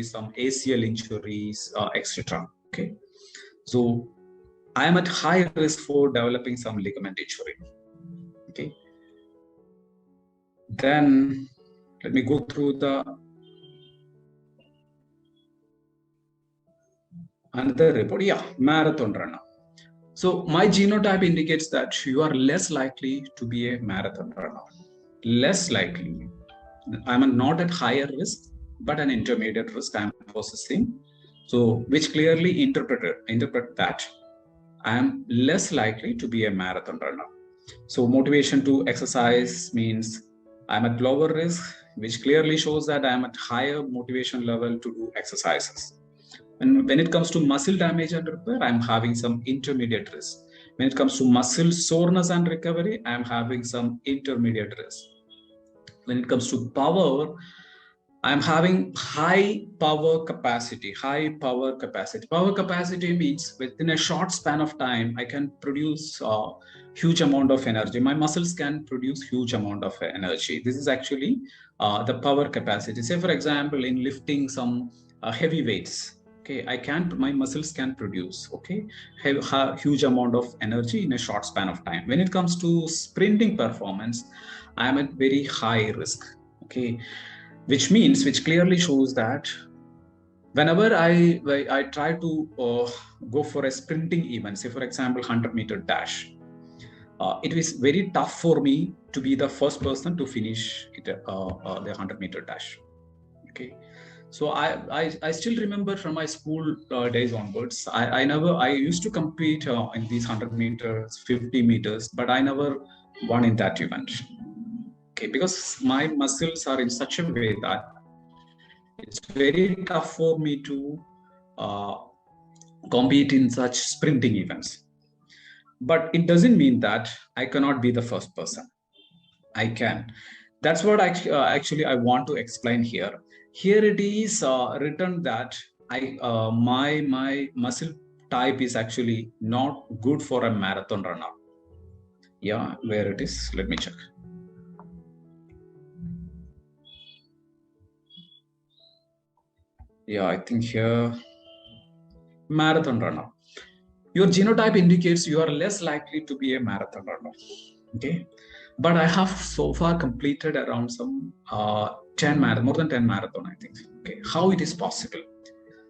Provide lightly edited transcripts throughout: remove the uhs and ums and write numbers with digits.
be some ACL injuries, etc. Okay, so I am at high risk for developing some ligament injury. Okay, then let me go through the another report. Yeah, marathon runner. So my genotype indicates that you are less likely to be a marathon runner. Less likely. I'm not at higher risk, but an intermediate risk I'm possessing. So which clearly interpret that I am less likely to be a marathon runner. So motivation to exercise means I'm at lower risk, which clearly shows that I'm at higher motivation level to do exercises. And when it comes to muscle damage and repair, I'm having some intermediate risk. When it comes to muscle soreness and recovery, I'm having some intermediate risk. When it comes to power, I'm having high power capacity. Power capacity means within a short span of time, I can produce a huge amount of energy. My muscles can produce huge amount of energy. This is actually the power capacity. Say, for example, in lifting some heavy weights, okay, my muscles can produce, okay, huge amount of energy in a short span of time. When it comes to sprinting performance, I am at very high risk, okay, which clearly shows that whenever I try to go for a sprinting event, say for example 100-meter dash, it is very tough for me to be the first person to finish the 100-meter dash. Okay, so I still remember from my school days onwards, I used to compete in these 100 meters, 50 meters, but I never won in that event. Okay, because my muscles are in such a way that it's very tough for me to compete in such sprinting events. But it doesn't mean that I cannot be the first person. I can. That's what actually I want to explain here. Here it is written that my muscle type is actually not good for a marathon runner. Yeah, where it is? Let me check. Yeah, I think here, marathon runner. Your genotype indicates you are less likely to be a marathon runner. Okay, but I have so far completed around some 10 marathon, more than 10 marathon, I think. Okay, how it is possible?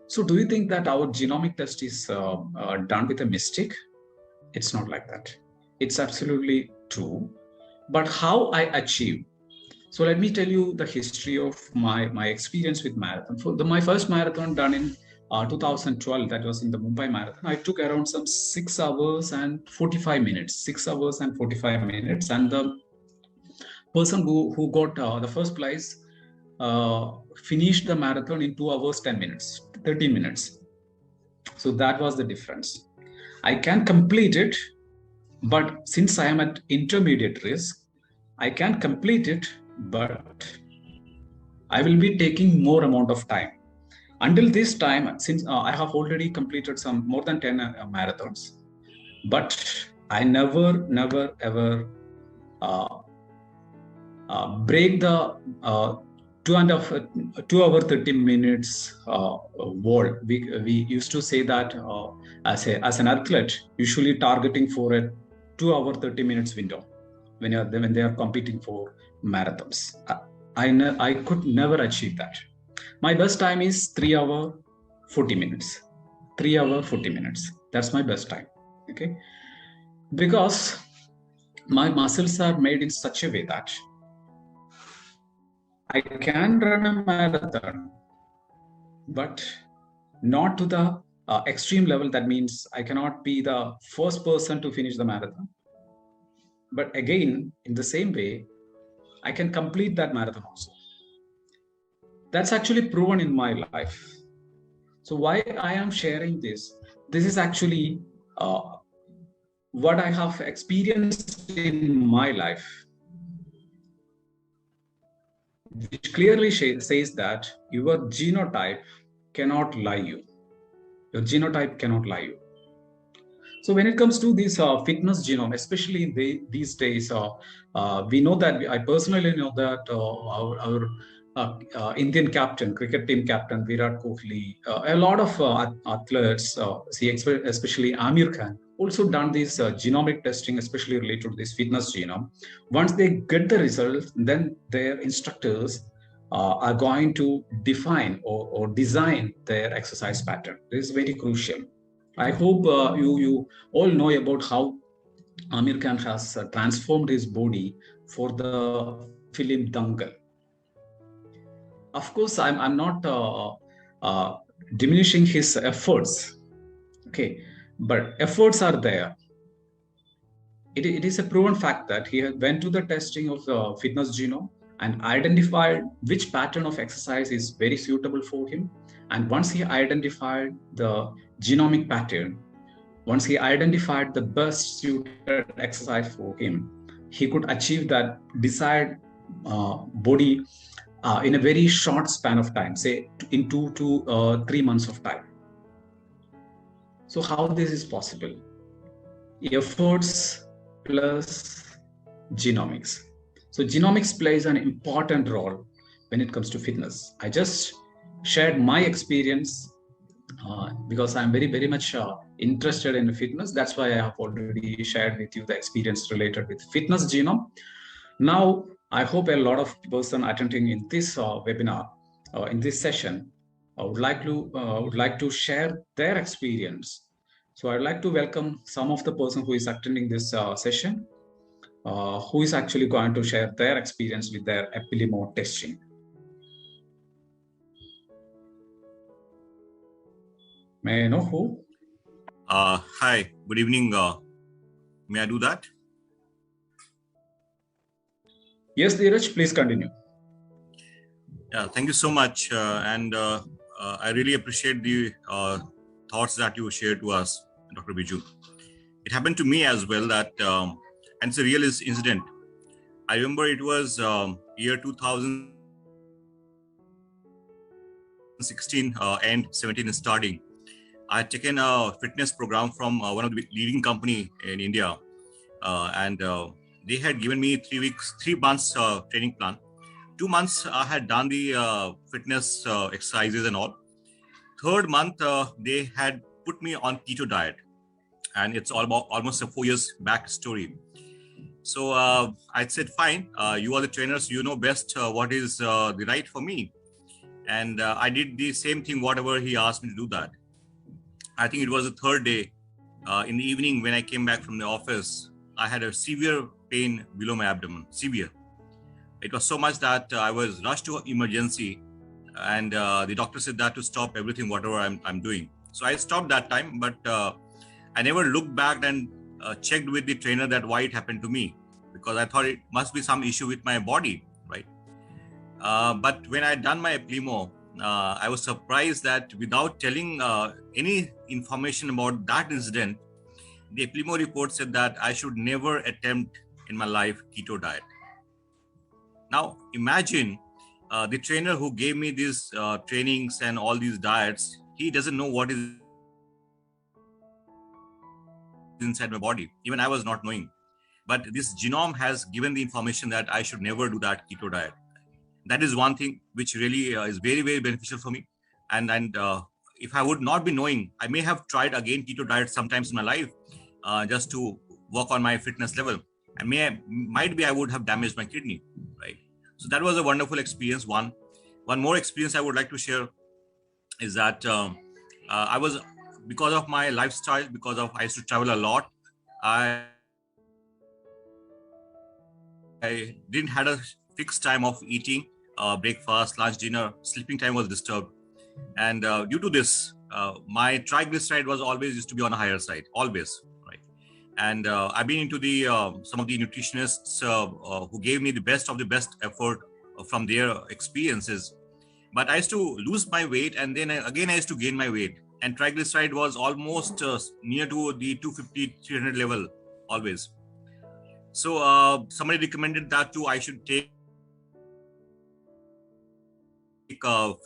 So do you think that our genomic test is done with a mistake? It's not like that. It's absolutely true. But how I achieve? So let me tell you the history of my experience with marathon. My first marathon done in 2012, that was in the Mumbai Marathon. I took around some 6 hours and 45 minutes. 6 hours and 45 minutes. And the person who got the first prize finished the marathon in 2 hours, 10 minutes, 13 minutes. So that was the difference. I can complete it, but since I am at intermediate risk, I can complete it, but I will be taking more amount of time. Until this time, since I have already completed some more than 10 marathons, but I never ever break the 2 hour 30 minutes wall. We used to say that as an athlete, usually targeting for a 2 hour 30 minutes window when they are competing for marathons. I could never achieve that. My best time is 3 hour 40 minutes. 3 hour 40 minutes. That's my best time. Okay, because my muscles are made in such a way that I can run a marathon, but not to the extreme level. That means I cannot be the first person to finish the marathon. But again, in the same way, I can complete that marathon also. That's actually proven in my life. So why I am sharing this? This is actually what I have experienced in my life, which clearly says that your genotype cannot lie you. Your genotype cannot lie you. So when it comes to this fitness genome, especially in these days, we know that I personally know that our Indian captain, cricket team captain Virat Kohli, a lot of athletes, especially Amir Khan, also done this genomic testing, especially related to this fitness genome. Once they get the results, then their instructors are going to define or design their exercise pattern. This is very crucial. I hope you all know about how Amir Khan has transformed his body for the film Dangal. Of course, I'm not diminishing his efforts, okay, but efforts are there. It is a proven fact that he went to the testing of the fitness genome and identified which pattern of exercise is very suitable for him. And once he identified the genomic pattern, once he identified the best suited exercise for him, he could achieve that desired body in a very short span of time, say in 2 to 3 months of time. So how this is possible? Efforts plus genomics. So genomics plays an important role when it comes to fitness. I just shared my experience because I'm very much interested in fitness. That's why I have already shared with you the experience related with fitness genome. Now, I hope a lot of person attending in this webinar, in this session, would like to share their experience. So I'd like to welcome some of the person who is attending this session, who is actually going to share their experience with their Epilimo testing. May I know who? Hi, good evening. May I do that? Yes, Dheeraj, please continue. Yeah, thank you so much. I really appreciate the thoughts that you shared to us, Dr. Biju. It happened to me as well that, and it's a real incident. I remember it was year 2016 and 17 starting. I had taken a fitness program from one of the leading company in India, they had given me 3 months training plan. 2 months I had done the fitness exercises and all. Third month they had put me on keto diet, and it's almost a 4 years back story. So I said, fine, you are the trainers, you know best what is the right for me. And I did the same thing, whatever he asked me to do that. I think it was the third day. In the evening when I came back from the office, I had a severe pain below my abdomen, severe. It was so much that I was rushed to emergency, and the doctor said that to stop everything, whatever I'm doing. So I stopped that time, but I never looked back and checked with the trainer that why it happened to me, because I thought it must be some issue with my body, right? But when I done my Epilimo, I was surprised that without telling any information about that incident, the Epilimo report said that I should never attempt in my life keto diet. Now imagine the trainer who gave me these trainings and all these diets, he doesn't know what is inside my body. Even I was not knowing. But this genome has given the information that I should never do that keto diet. That is one thing which really is very beneficial for me. And if I would not be knowing, I may have tried again keto diet sometimes in my life just to work on my fitness level. And might be I would have damaged my kidney, right? So that was a wonderful experience. One more experience I would like to share is that I was, because of my lifestyle, I used to travel a lot, I didn't had a fixed time of eating, breakfast, lunch, dinner. Sleeping time was disturbed, and due to this, my triglyceride was always used to be on a higher side, always, right? And I've been into the some of the nutritionists who gave me the best of the best effort from their experiences. But I used to lose my weight, and then again I used to gain my weight, and triglyceride was almost near to the 250, 300 level always. So somebody recommended that I should take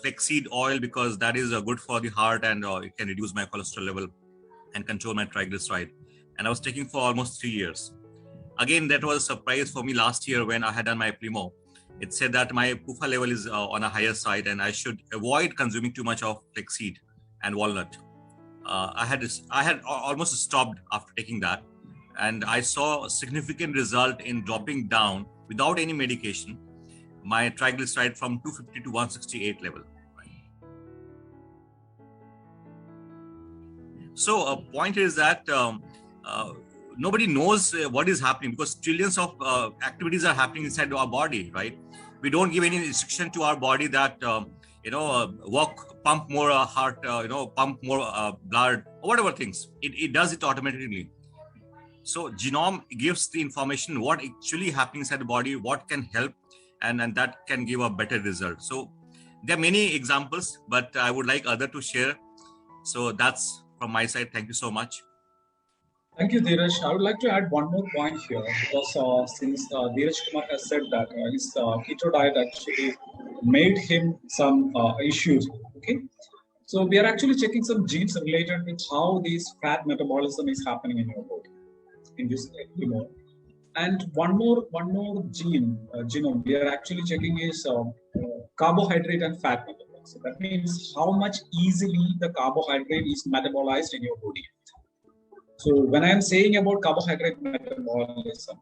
flaxseed oil, because that is good for the heart, and it can reduce my cholesterol level and control my triglyceride. And I was taking for almost 3 years. Again, that was a surprise for me last year when I had done my Epilimo. it said that my PUFA level is on a higher side and I should avoid consuming too much of flaxseed and walnut. I had almost stopped after taking that, and I saw a significant result in dropping down without any medication my triglyceride from 250 to 168 level. So a point is that nobody knows what is happening, because trillions of activities are happening inside our body, right? We don't give any instruction to our body that walk, pump more heart, pump more blood, or whatever things. It does it automatically. So genome gives the information what actually happening inside the body, what can help, and that can give a better result. So there are many examples, but I would like other to share. So that's from my side. Thank you so much. Thank you, Dheeraj. I would like to add one more point here, because since Dheeraj Kumar has said that his keto diet actually made him some issues. Okay, so we are actually checking some genes related with how this fat metabolism is happening in your body, in this genome. And one more genome we are actually checking is carbohydrate and fat metabolism. That means how much easily the carbohydrate is metabolized in your body. So when I am saying about carbohydrate metabolism,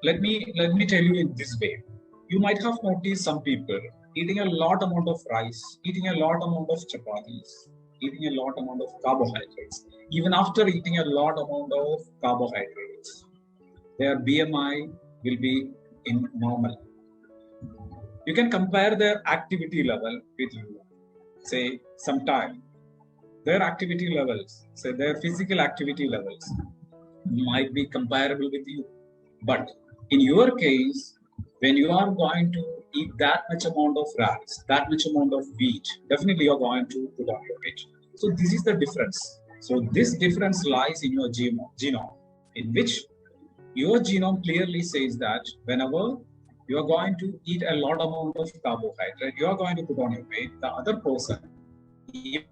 let me tell you in this way. You might have noticed some people eating a lot amount of rice, eating a lot amount of chapatis, eating a lot amount of carbohydrates. Even after eating a lot amount of carbohydrates, their BMI will be in normal. You can compare their activity level with you, say sometime. Their activity levels, say their physical activity levels, might be comparable with you. But in your case, when you are going to eat that much amount of rice, that much amount of wheat, definitely you're going to put on your weight. So this is the difference. So this difference lies in your genome, in which your genome clearly says that whenever you are going to eat a lot amount of carbohydrate, you are going to put on your weight. The other person, it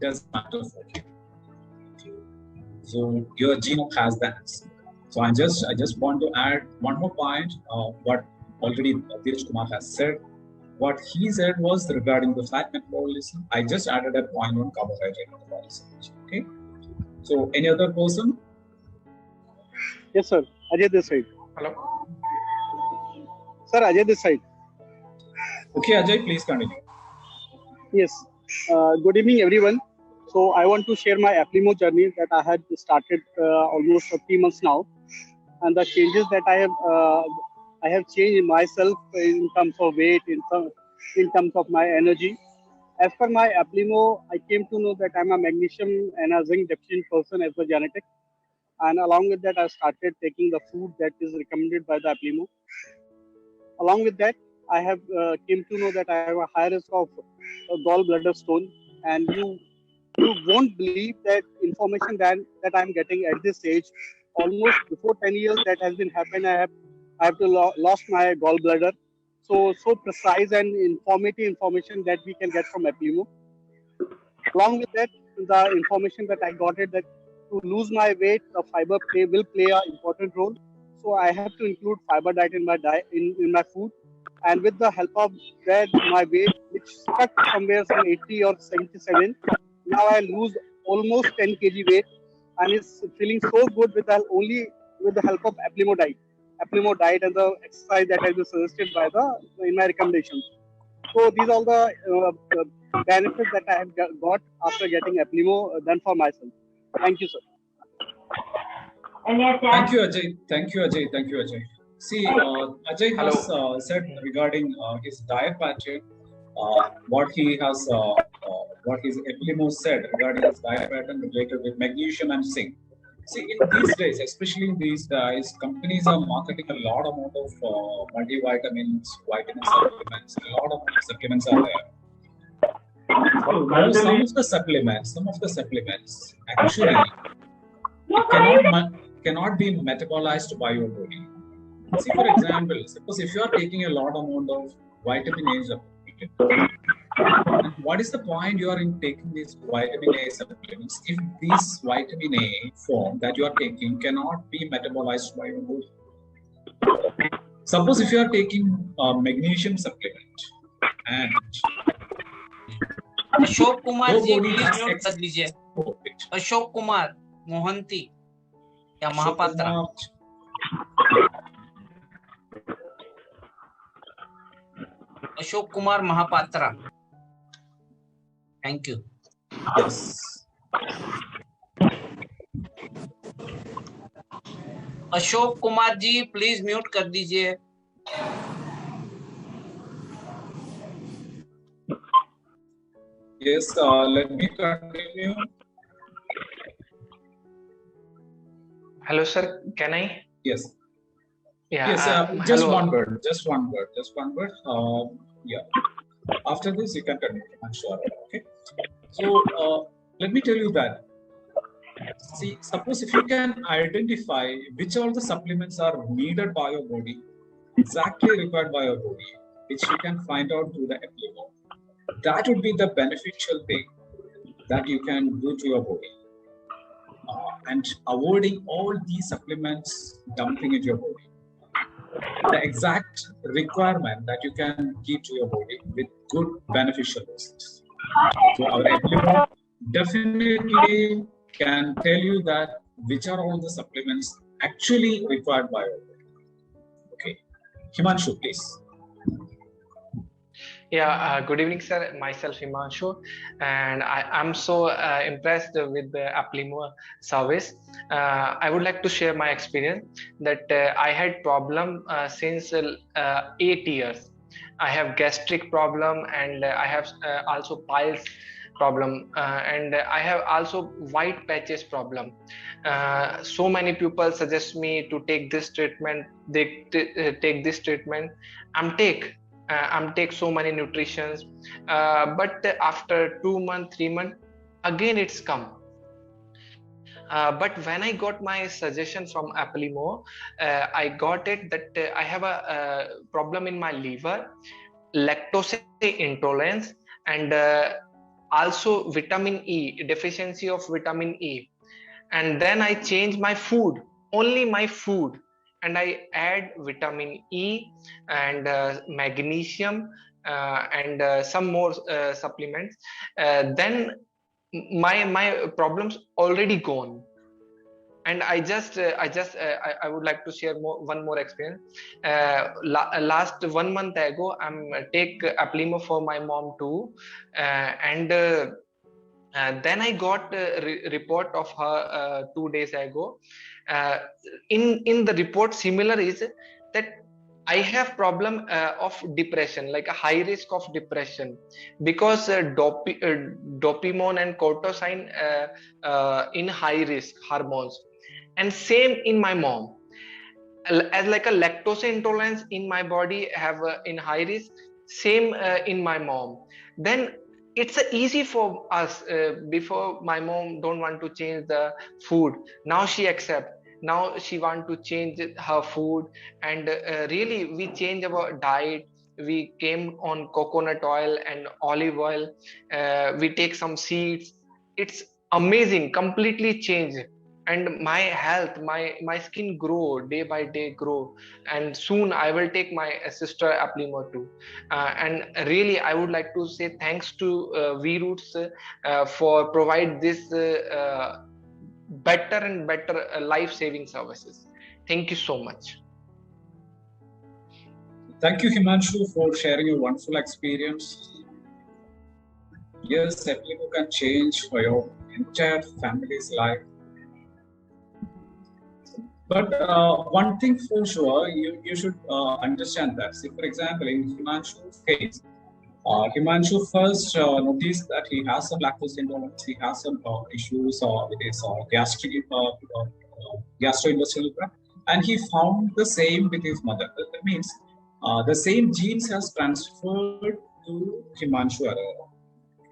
doesn't matter for you. So your genome has that. So I just want to add one more point. What already Dheeraj Kumar has said. What he said was regarding the fat metabolism. I just added a point on carbohydrate metabolism. Okay. So any other person? Yes, sir. Ajay this side. Hello. Sir, Ajay this side. Okay, Ajay, please continue. Yes. Good evening, everyone. So I want to share my Applimo journey that I had started almost 3 months now, and the changes that I have changed in myself in terms of weight, in terms of my energy. As per my Applimo, I came to know that I'm a magnesium and a zinc deficient person as per genetic, and along with that, I started taking the food that is recommended by the Applimo. Along with that, I have came to know that I have a high risk of gallbladder stone, and you won't believe that information that I'm getting at this age. Almost before 10 years that has been happened, I have lost my gallbladder. So precise and informative information that we can get from Applimo. Along with that, the information that I got it that to lose my weight, the fiber will play an important role. So I have to include fiber diet in my diet in my food. And with the help of that, my weight, which stuck somewhere from 80 or 77, now I lose almost 10 kg weight, and it's feeling so good with the help of Applimo diet and the exercise that has been suggested in my recommendations. So these are the benefits that I have got after getting Applimo done for myself. Thank you, sir. Thank you, Ajay. Thank you, Ajay. See, Ajay has said regarding his diet pattern, what his Applimo said regarding his diet pattern related with magnesium and zinc. See, in these days, especially in these days, companies are marketing a lot amount of multivitamins, vitamin supplements. A lot of supplements are there. So some of the supplements actually cannot be metabolized by your body. See, for example, suppose if you are taking a lot amount of vitamin A supplement, And what is the point you are in taking these vitamin A supplements if this vitamin A form that you are taking cannot be metabolized by your body? Suppose if you are taking a magnesium supplement and Ashok Kumar your ji body please has mute कर दीजिए. अशोक कुमार मोहंती या Mahapatra. Ashok Kumar Mahapatra. Thank you. Yes. Ashok Kumar ji please mute कर दीजिए. Yes, let me continue. Hello, sir. Can I? Yes. Yeah. Yes, just hello. one word. Just one word. Just one word. Yeah. After this, you can continue. I'm sure. Okay. So let me tell you that. See, suppose if you can identify which all the supplements are needed by your body, exactly required by your body, which you can find out through the Applimo, that would be the beneficial thing that you can do to your body. And avoiding all these supplements dumping into your body. The exact requirement that you can give to your body with good beneficial results. So our Applimo definitely can tell you that which are all the supplements actually required by your body. Okay. Himanshu, please. Yeah, good evening, sir. Myself, Himanshu, and I'm so impressed with the Applimo service. I would like to share my experience that I had problem since 8 years. I have gastric problem and I have also piles problem and I have also white patches problem. So many people suggest me to take this treatment. They take this treatment. I'm take so many nutritions, but after 2 months, 3 months, again it's come. But when I got my suggestion from Applimo, I got it that I have a problem in my liver, lactose intolerance, and also vitamin E, deficiency of vitamin E. And then I changed my food, only my food, and I add vitamin E and magnesium and some more supplements. Then my problems already gone. And I would like to share one more experience. Last 1 month ago, I'm take Applimo for my mom too, and then I got a report of her 2 days ago. In the report, similar is that I have problem of depression, like a high risk of depression, because dopamine and cortisone in high risk hormones, and same in my mom, as like a lactose intolerance in my body have in high risk, same in my mom. Then it's easy for us. Before, my mom don't want to change the food. Now she accept. Now she want to change her food, and really we change our diet. We came on coconut oil and olive oil. We take some seeds. It's amazing, completely changed. And my health, my skin grow day by day grow, and soon I will take my sister Applimo too. And really I would like to say thanks to V-Roots for provide this better and better life-saving services. Thank you so much. Thank you, Himanshu, for sharing your wonderful experience. Yes, Applimo can change for your entire family's life. But one thing for sure, you should understand that. See, for example, in Himanshu's case, Himanshu first noticed that he has some lactose intolerance, he has some issues with his gastrointestinal tract, and he found the same with his mother. That means the same genes has transferred to Himanshu.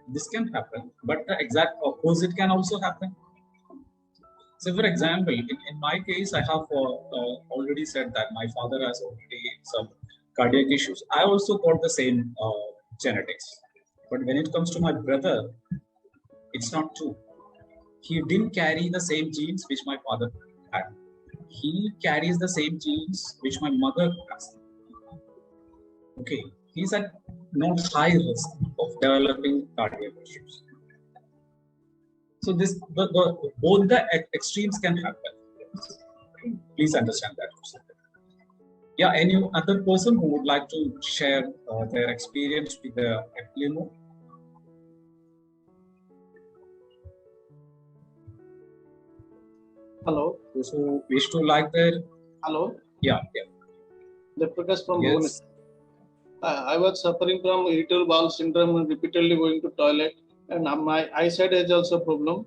This can happen, but the exact opposite can also happen. So, for example, in my case, I have already said that my father has already some cardiac issues. I also got the same genetics. But when it comes to my brother, it's not true. He didn't carry the same genes which my father had. He carries the same genes which my mother has. Okay, he's at not high risk of developing cardiac issues. So both the extremes can happen. Please understand that. Yeah, any other person who would like to share their experience with the Eplimo? Hello. Those who wish to like their. Hello. Yeah. Prakash from Yes. Bhubaneswar. I was suffering from irritable bowel syndrome and repeatedly going to toilet, and my eyesight has also problem.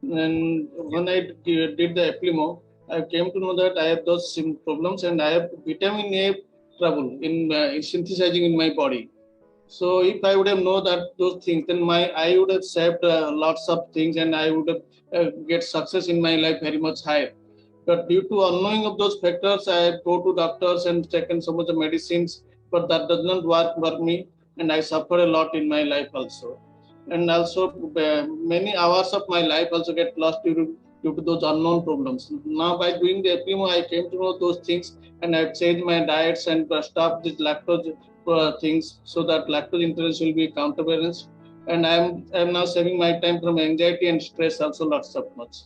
And when I did the Eplimo, I came to know that I have those problems and I have vitamin A trouble in synthesizing in my body. So if I would have known that those things, then I would have saved lots of things, and I would have get success in my life very much higher. But due to unknowing of those factors, I go to doctors and taken some of the medicines, but that does not work for me, and I suffer a lot in my life also. And also many hours of my life also get lost due to those unknown problems. Now by doing the Eplimo, I came to know those things, and I've changed my diets and stopped this lactose things, so that lactose intolerance will be counterbalanced. And I'm now saving my time from anxiety and stress also lots of much.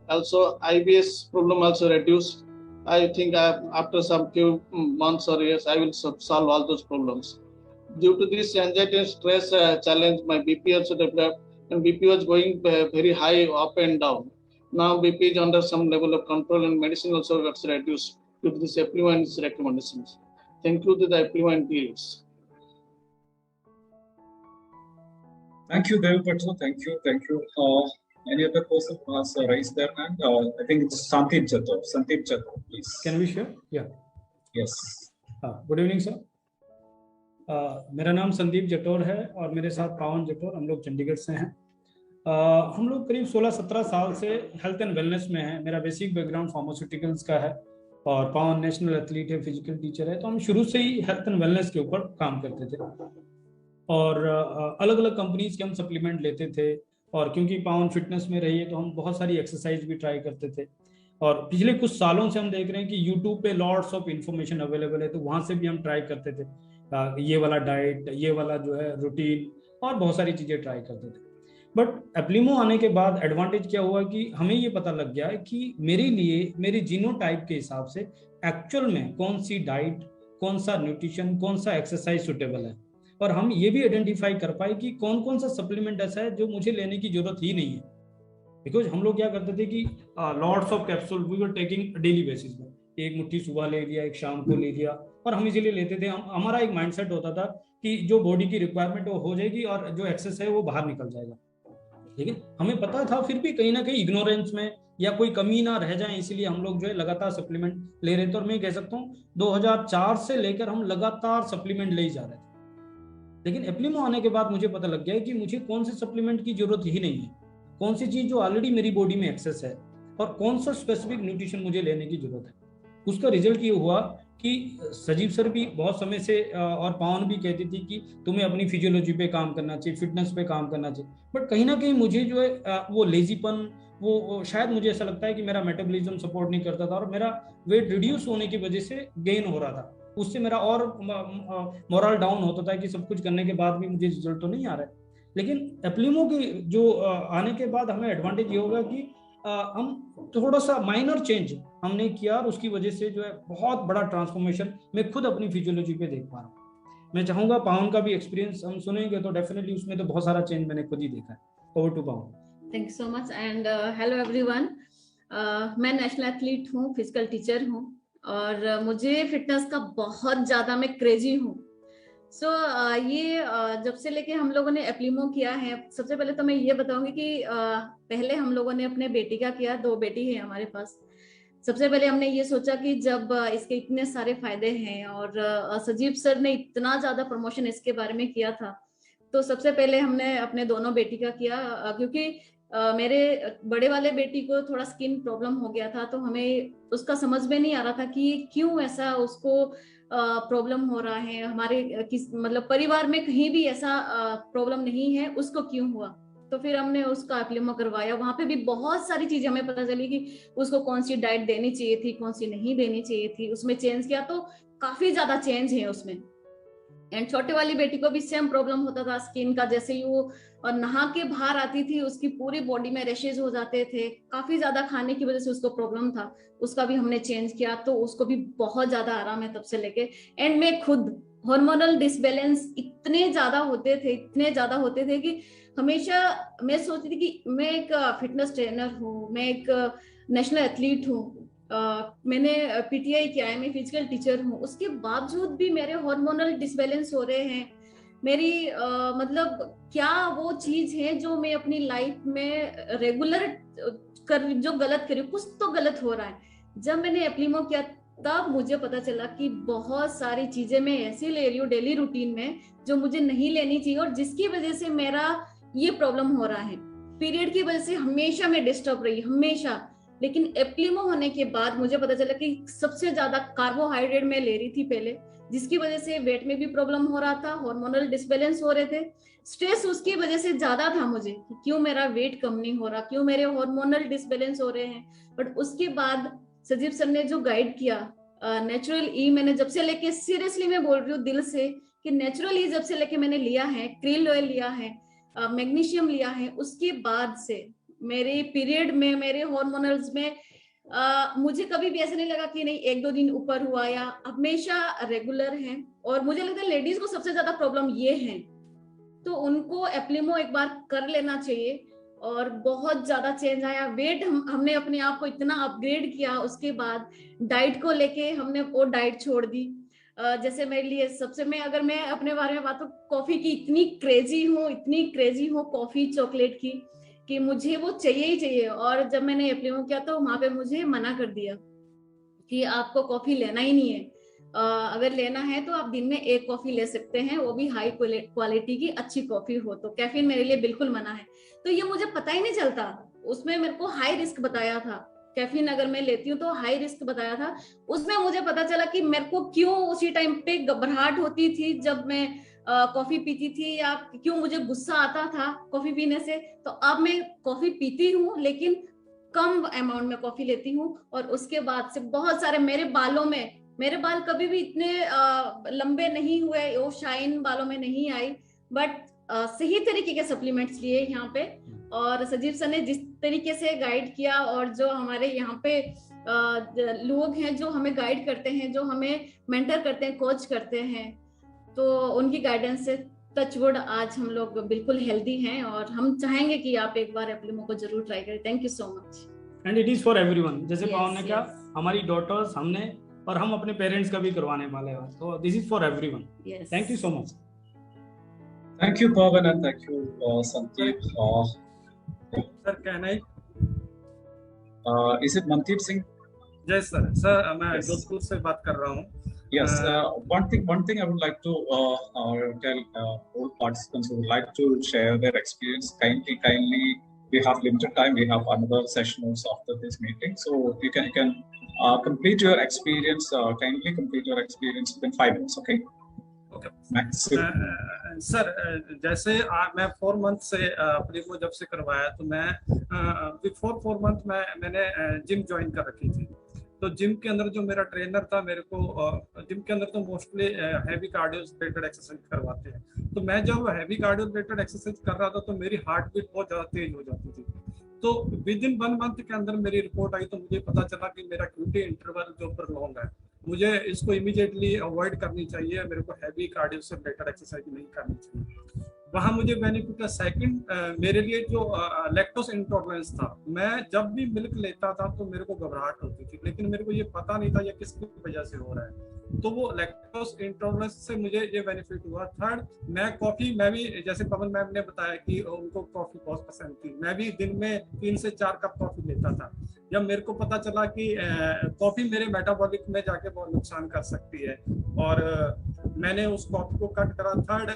Also IBS problem also reduced. I think after some few months or years, I will solve all those problems. Due to this anxiety and stress challenge, my BP also developed, and BP was going very high up and down. Now BP is under some level of control, and medicine also gets reduced due to this Eplimo and its recommendations. Thank you to the Eplimo and peers. Thank you, Dev Patso. Thank you. Any other person who has raised their hand? I think it's Sandeep Chatur. Sandeep Chatur, please. Can we share? Yeah. Yes. Good evening sir. मेरा नाम संदीप जटोर है और मेरे साथ पावन जटोर, हम लोग चंडीगढ़ से हैं। हम लोग करीब 16-17 साल से हेल्थ एंड वेलनेस में हैं। मेरा बेसिक बैकग्राउंड फार्मास्यूटिकल्स का है और पावन नेशनल एथलीट है, फिजिकल टीचर है। तो हम शुरू से ही हेल्थ एंड वेलनेस के ऊपर काम करते थे और अलग अलग कंपनीज के हम सप्लीमेंट लेते थे। और क्योंकि पावन फिटनेस में रही है तो हम बहुत सारी एक्सरसाइज भी ट्राई करते थे। और पिछले कुछ सालों से हम देख रहे हैं कि यूट्यूब पे लॉट्स ऑफ इंफॉर्मेशन अवेलेबल है, तो वहाँ से भी हम ट्राई करते थे ये वाला डाइट, ये वाला जो है रूटीन, और बहुत सारी चीज़ें ट्राई करते थे। बट एप्लीमो आने के बाद एडवांटेज क्या हुआ कि हमें ये पता लग गया है कि मेरे लिए मेरे जीनोटाइप के हिसाब से एक्चुअल में कौन सी डाइट, कौन सा न्यूट्रिशन, कौन सा एक्सरसाइज सुटेबल है। और हम ये भी आइडेंटिफाई कर पाए कि कौन कौन सा सप्लीमेंट ऐसा है जो मुझे लेने की जरूरत ही नहीं है। बिकॉज हम लोग क्या करते थे कि lots of capsule we were taking daily basis में, एक मुट्ठी सुबह ले लिया, एक शाम को ले लिया, और हम इसीलिए लेते थे। हमारा एक माइंडसेट होता था कि जो बॉडी की रिक्वायरमेंट वो हो जाएगी और जो एक्सेस है वो बाहर निकल जाएगा। लेकिन हमें पता था फिर भी कहीं ना कहीं इग्नोरेंस में या कोई कमी ना रह जाए, इसीलिए हम लोग जो है लगातार सप्लीमेंट ले रहे थे। और मैं कह सकता हूँ 2004 से लेकर हम लगातार सप्लीमेंट ले ही जा रहे थे। लेकिन एप्लीमो आने के बाद मुझे पता लग गया है कि मुझे कौन से सप्लीमेंट की जरूरत ही नहीं है, कौन सी चीज जो ऑलरेडी मेरी बॉडी में एक्सेस है, और कौन सा स्पेसिफिक न्यूट्रिशन मुझे लेने की जरूरत है। उसका रिजल्ट ये हुआ कि सजीव सर भी बहुत समय से और पावन भी कहती थी कि तुम्हें अपनी फिजियोलॉजी पे काम करना चाहिए, फिटनेस पे काम करना चाहिए। बट कहीं ना कहीं मुझे जो है वो लेजीपन, वो शायद मुझे ऐसा लगता है कि मेरा मेटाबॉलिज्म सपोर्ट नहीं करता था और मेरा वेट रिड्यूस होने की वजह से गेन हो रहा था। उससे मेरा और मोरल डाउन होता था कि सब कुछ करने के बाद भी मुझे रिजल्ट तो नहीं आ रहा है। लेकिन एप्लीमो की जो आने के बाद हमें एडवांटेज ये होगा कि हम थोड़ा सा माइनर चेंज हमने किया और उसकी वजह से जो है बहुत बड़ा ट्रांसफॉर्मेशन मैं खुद अपनी फिजियोलॉजी पे देख पा रहा हूँ। मैं चाहूंगा पावन का भी एक्सपीरियंस हम सुनेंगे तो डेफिनेटली उसमें तो बहुत सारा चेंज मैंने खुद ही देखा है। ओवर टू पावन। Thank you so much and hello everyone. मैं नेशनल एथलीट हूँ, फिजिकल टीचर हूँ और मुझे फिटनेस का बहुत ज़्यादा मैं क्रेजी हूँ। सो ये जब से लेके हम लोगों ने एप्लीमो किया है, सबसे पहले तो मैं ये बताऊंगी कि पहले हम लोगों ने अपने बेटी का किया, 2 बेटी है हमारे पास। सबसे पहले हमने ये सोचा कि जब इसके इतने सारे फायदे हैं और सजीव सर ने इतना ज़्यादा प्रमोशन इसके बारे में किया था, तो सबसे पहले हमने अपने दोनों बेटी का किया। क्योंकि मेरे बड़े वाले बेटी को थोड़ा स्किन प्रॉब्लम हो गया था, तो हमें उसका समझ में नहीं आ रहा था कि क्यों ऐसा उसको प्रॉब्लम हो रहा है। हमारे मतलब परिवार में कहीं भी ऐसा प्रॉब्लम नहीं है, उसको क्यों हुआ। तो फिर हमने उसका एप्लिमो करवाया। वहां पे भी बहुत सारी चीजें हमें पता चली कि उसको कौन सी डाइट देनी चाहिए थी, कौन सी नहीं देनी चाहिए थी। उसमें चेंज किया तो काफी ज्यादा चेंज है उसमें। एंड छोटे वाली बेटी को भी सेम प्रॉब्लम होता था स्किन का, जैसे ही वो नहा के बाहर आती थी उसकी पूरी बॉडी में रैशेज हो जाते थे, काफी ज्यादा खाने की वजह से उसको प्रॉब्लम था। उसका भी हमने चेंज किया तो उसको भी बहुत ज्यादा आराम है तब से लेके। एंड मैं खुद हार्मोनल डिसबैलेंस इतने ज्यादा होते थे कि हमेशा मैं सोचती थी कि मैं एक फिटनेस ट्रेनर हूँ, मैं एक नेशनल एथलीट हूँ, मैंने पीटीआई किया है, मैं फिजिकल टीचर हूँ, उसके बावजूद भी मेरे हार्मोनल डिसबैलेंस हो रहे हैं। मेरी मतलब क्या वो चीज है जो मैं अपनी लाइफ में रेगुलर जो गलत करी, कुछ तो गलत हो रहा है। जब मैंने एप्लिमो किया तब मुझे पता चला कि बहुत सारी चीजें मैं ऐसी ले रही हूँ डेली रूटीन में जो मुझे नहीं लेनी चाहिए, और जिसकी वजह से मेरा ये प्रॉब्लम हो रहा है। पीरियड की वजह से हमेशा मैं डिस्टर्ब रही, हमेशा। लेकिन एप्लिमो होने के बाद मुझे पता चला कि सबसे ज्यादा कार्बोहाइड्रेट मैं ले रही थी पहले, जिसकी वजह से वेट में भी प्रॉब्लम हो रहा था, हार्मोनल डिसबैलेंस हो रहे थे, स्ट्रेस उसकी वजह से ज्यादा था मुझे कि क्यों मेरा वेट कम नहीं हो रहा, क्यों मेरे हार्मोनल डिसबैलेंस हो रहे हैं। बट उसके बाद सजीव सर ने जो गाइड किया नेचुरल ई, मैंने जब से लेके, सीरियसली मैं बोल रही हूँ दिल से कि नेचुरल ई जब से लेके मैंने लिया है, क्रिल ऑयल लिया है, मैग्नीशियम लिया है, उसके बाद से मेरे पीरियड में, मेरे हार्मोनल्स में मुझे कभी भी ऐसा नहीं लगा कि नहीं 1-2 दिन ऊपर हुआ, या हमेशा रेगुलर है। और मुझे लगता है लेडीज को सबसे ज्यादा प्रॉब्लम ये है, तो उनको एप्लिमो एक बार कर लेना चाहिए। और बहुत ज्यादा चेंज आया। वेट हमने अपने आप को इतना अपग्रेड किया। उसके बाद डाइट को लेके हमने वो डाइट छोड़ दी। जैसे मेरे लिए सबसे, अगर मैं अपने बारे में बात, तो कॉफी की इतनी क्रेजी हूँ कॉफी चॉकलेट की, कि मुझे वो चाहिए ही चाहिए। और जब मैंने एप्लिमो किया तो वहां पे मुझे मना कर दिया कि आपको कॉफी लेना ही नहीं है, अगर लेना है तो आप दिन में 1 कॉफी ले सकते हैं, वो भी हाई क्वालिटी की अच्छी कॉफी हो। तो कैफीन मेरे लिए बिल्कुल मना है। तो ये मुझे पता ही नहीं चलता, उसमें मेरे को हाई रिस्क बताया था, कैफीन अगर मैं लेती हूँ तो हाई रिस्क बताया था। उसमें मुझे पता चला कि मेरे को क्यों उसी टाइम पे घबराहट होती थी जब मैं कॉफी पीती थी, या क्यों मुझे गुस्सा आता था कॉफी पीने से। तो अब मैं कॉफी पीती हूँ लेकिन कम अमाउंट में कॉफी लेती हूँ। और उसके बाद से बहुत सारे मेरे बाल कभी भी इतने लंबे नहीं हुए, वो शाइन बालों में नहीं आई, बट सही तरीके के सप्लीमेंट्स लिए यहाँ पे। और सजीव सर ने जिस तरीके से गाइड किया, और जो हमारे यहाँ पे लोग हैं जो हमें गाइड करते हैं, जो हमें मेंटर करते हैं, कोच करते हैं, तो उनकी गाइडेंस से टचवुड आज हम लोग बिल्कुल हेल्दी हैं। और हम चाहेंगे कि आप एक बार एप्लिमो को जरूर ट्राई करें। Thank you so much. And it is for everyone. जैसे पावन ने कहा, हमारी डॉटर्स, हमने, और हम अपने पेरेंट्स का भी करवाने वाले हैं, तो this is for everyone. Thank you so much. Thank you, Pawan, and thank you, Sandeep. Sir, can I? Is it Mandeep Singh? Yes, sir. Sir, मैं जोधपुर से बात कर रहा हूँ। Yes. One thing I would like to tell all participants who would like to share their experience. Kindly, we have limited time. We have another session also after this meeting, so you can complete your experience. Kindly complete your experience within 5 minutes. Okay. Okay. Maximum. Sir, जैसे मैं 4 month से एप्लिमो जब से करवाया, तो मैं before 4 month मैंने gym join कर रखी थी। तो जिम के अंदर जो मेरा ट्रेनर था, मेरे को जिम के अंदर तो mostly heavy cardio related exercise करवाते हैं। तो मैं जब हैवी कार्डियो रिलेटेड एक्सरसाइज कर रहा था तो मेरी हार्ट बीट बहुत ज़्यादा तेज हो जाती थी। तो विद इन 1 मंथ के अंदर मेरी रिपोर्ट आई, तो मुझे पता चला कि मेरा क्यूटी इंटरवल जो प्रोलॉन्ग है, मुझे इसको इमीडिएटली अवॉइड करनी चाहिए, मेरे को हैवी कार्डियो से रिलेटेड एक्सरसाइज नहीं करनी चाहिए। वहाँ मुझे बेनिफिट है। सेकंड, मेरे लिए जो लैक्टोज इंटॉलरेंस था, मैं जब भी मिल्क लेता था तो मेरे को घबराहट होती थी, लेकिन मेरे को ये पता नहीं था ये किसकी वजह से हो रहा है। तो वो लैक्टोज इंटॉलरेंस से मुझे ये बेनिफिट हुआ। थर्ड, मैं भी जैसे पवन मैम ने बताया कि उनको कॉफी बहुत पसंद थी, मैं भी दिन में 3 से 4 कप कॉफी लेता था। जब मेरे को पता चला कि कॉफी मेरे मेटाबॉलिक में जाके बहुत नुकसान कर सकती है, और मैंने उस कॉफी को कट करा। थर्ड,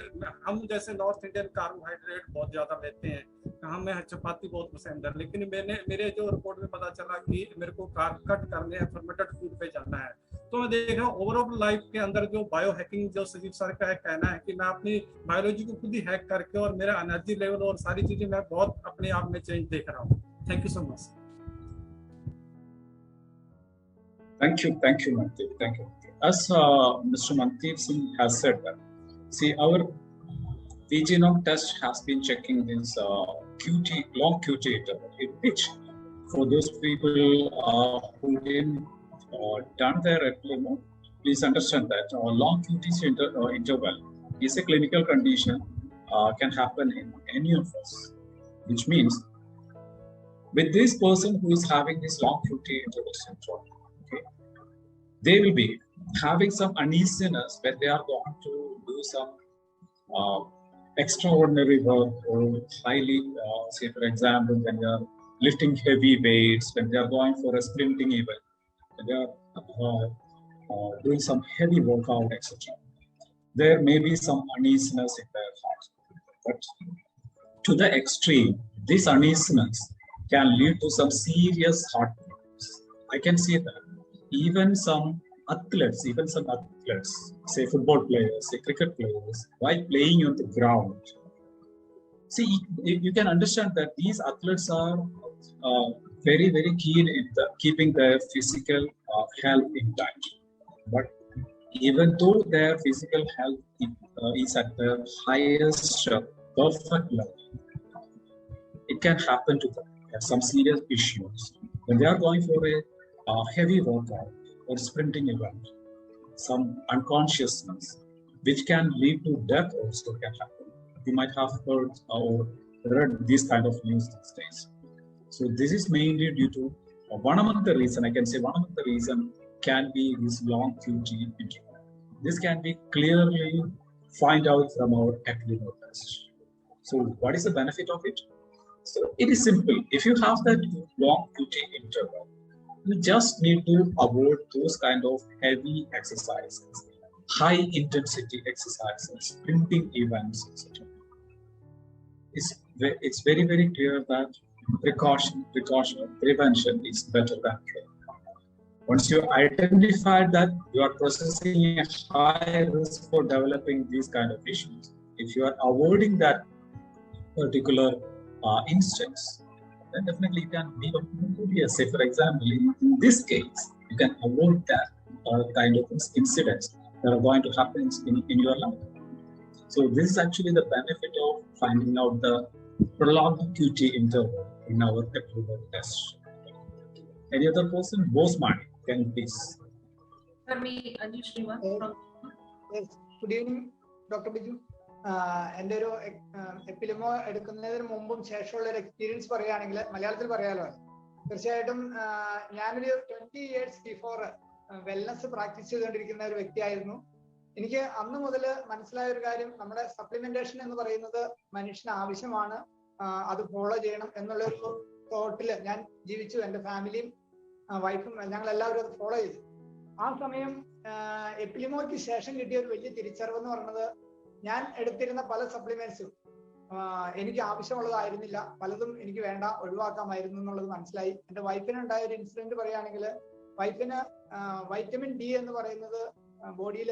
हम जैसे नॉर्थ इंडियन कार्बोहाइड्रेट बहुत ज्यादा लेते हैं, कहा मैं चपाती बहुत पसंद है, लेकिन मेरे जो रिपोर्ट में पता चला कि मेरे को कार्ब कट करने हैं, फर्मेंटेड फूड पे जाना है। तो मैं देख रहा हूँ ओवरऑल लाइफ के अंदर जो बायो हैकिंग, जो सजीव सर का कहना है कि मैं अपनी बायोलॉजी को खुद ही हैक करके और मेरा एनर्जी लेवल और सारी चीजें मैं बहुत अपने आप में चेंज देख रहा हूँ। Thank you so much. Thank you, Mandeep. Thank you. As Mr. Mandeep Singh has said that, see, our genome test has been checking this QT, long QT interval, in which for those people who didn't done their FLMO, please understand that long QT interval is a clinical condition, can happen in any of us, which means with this person who is having this long QT interval syndrome, okay, they will be having some uneasiness when they are going to do some extraordinary work or highly, say for example, when they are lifting heavy weights, when they are going for a sprinting event, when they are doing some heavy workout, etc. There may be some uneasiness in their heart. But to the extreme, this uneasiness can lead to some serious heart problems. I can see that. Even some athletes, say football players, say cricket players, while playing on the ground, see, you can understand that these athletes are very, very keen in keeping their physical health intact. But even though their physical health is at the highest perfect level, it can happen to them. Have some serious issues when they are going for a heavy workout or sprinting event, some unconsciousness, which can lead to death also can happen. You might have heard or read this kind of news these days. So this is mainly due to one among the reason can be this long QT interval. This can be clearly find out from our FLMO test. So what is the benefit of it? So it is simple. If you have that long QT interval, you just need to avoid those kind of heavy exercises, high intensity exercises, sprinting events, etc. It's very, very clear that prevention is better than cure. Once you identify that you are processing a high risk for developing these kind of issues, if you are avoiding that particular instance, then definitely you can be oblivious. Say, for example, in this case, you can avoid that kind of incidents that are going to happen in your life. So this is actually the benefit of finding out the prolonged QT interval in our FLMO test. Any other person? Bosman, can you please? For me, Anju Srivan from. Yes. Good evening, Dr. Biju. എൻ്റെ ഒരു എപ്പിലിമോ എടുക്കുന്നതിന് മുമ്പും ശേഷമുള്ള ഒരു experience പറയുകയാണെങ്കിൽ മലയാളത്തിൽ പറയാലോ. തീർച്ചയായിട്ടും ഞാനൊരു 20 years ബിഫോർ വെൽനസ് പ്രാക്ടീസ് ചെയ്തുകൊണ്ടിരിക്കുന്ന ഒരു വ്യക്തിയായിരുന്നു. എനിക്ക് അന്ന് മുതൽ മനസ്സിലായ ഒരു കാര്യം, നമ്മുടെ സപ്ലിമെന്റേഷൻ എന്ന് പറയുന്നത് മനുഷ്യന് ആവശ്യമാണ്, അത് ഫോളോ ചെയ്യണം എന്നുള്ളൊരു തോട്ടിൽ ഞാൻ ജീവിച്ചു. എൻ്റെ ഫാമിലിയും വൈഫും ഞങ്ങൾ എല്ലാവരും അത് ഫോളോ ചെയ്തു. ആ സമയം എപ്പിലിമോയ്ക്ക് ശേഷം കിട്ടിയ ഒരു വലിയ തിരിച്ചറിവ് എന്ന് പറയുന്നത്, ഞാൻ എടുത്തിരുന്ന പല സപ്ലിമെന്റ്സും എനിക്ക് ആവശ്യമുള്ളതായിരുന്നില്ല, പലതും എനിക്ക് വേണ്ട, ഒഴിവാക്കാമായിരുന്നു എന്നുള്ളത് മനസ്സിലായി. എൻ്റെ വൈഫിനുണ്ടായ ഒരു ഇൻസിഡന്റ് പറയുകയാണെങ്കിൽ, വൈഫിന് വൈറ്റമിൻ ഡി എന്ന് പറയുന്നത് ബോഡിയിൽ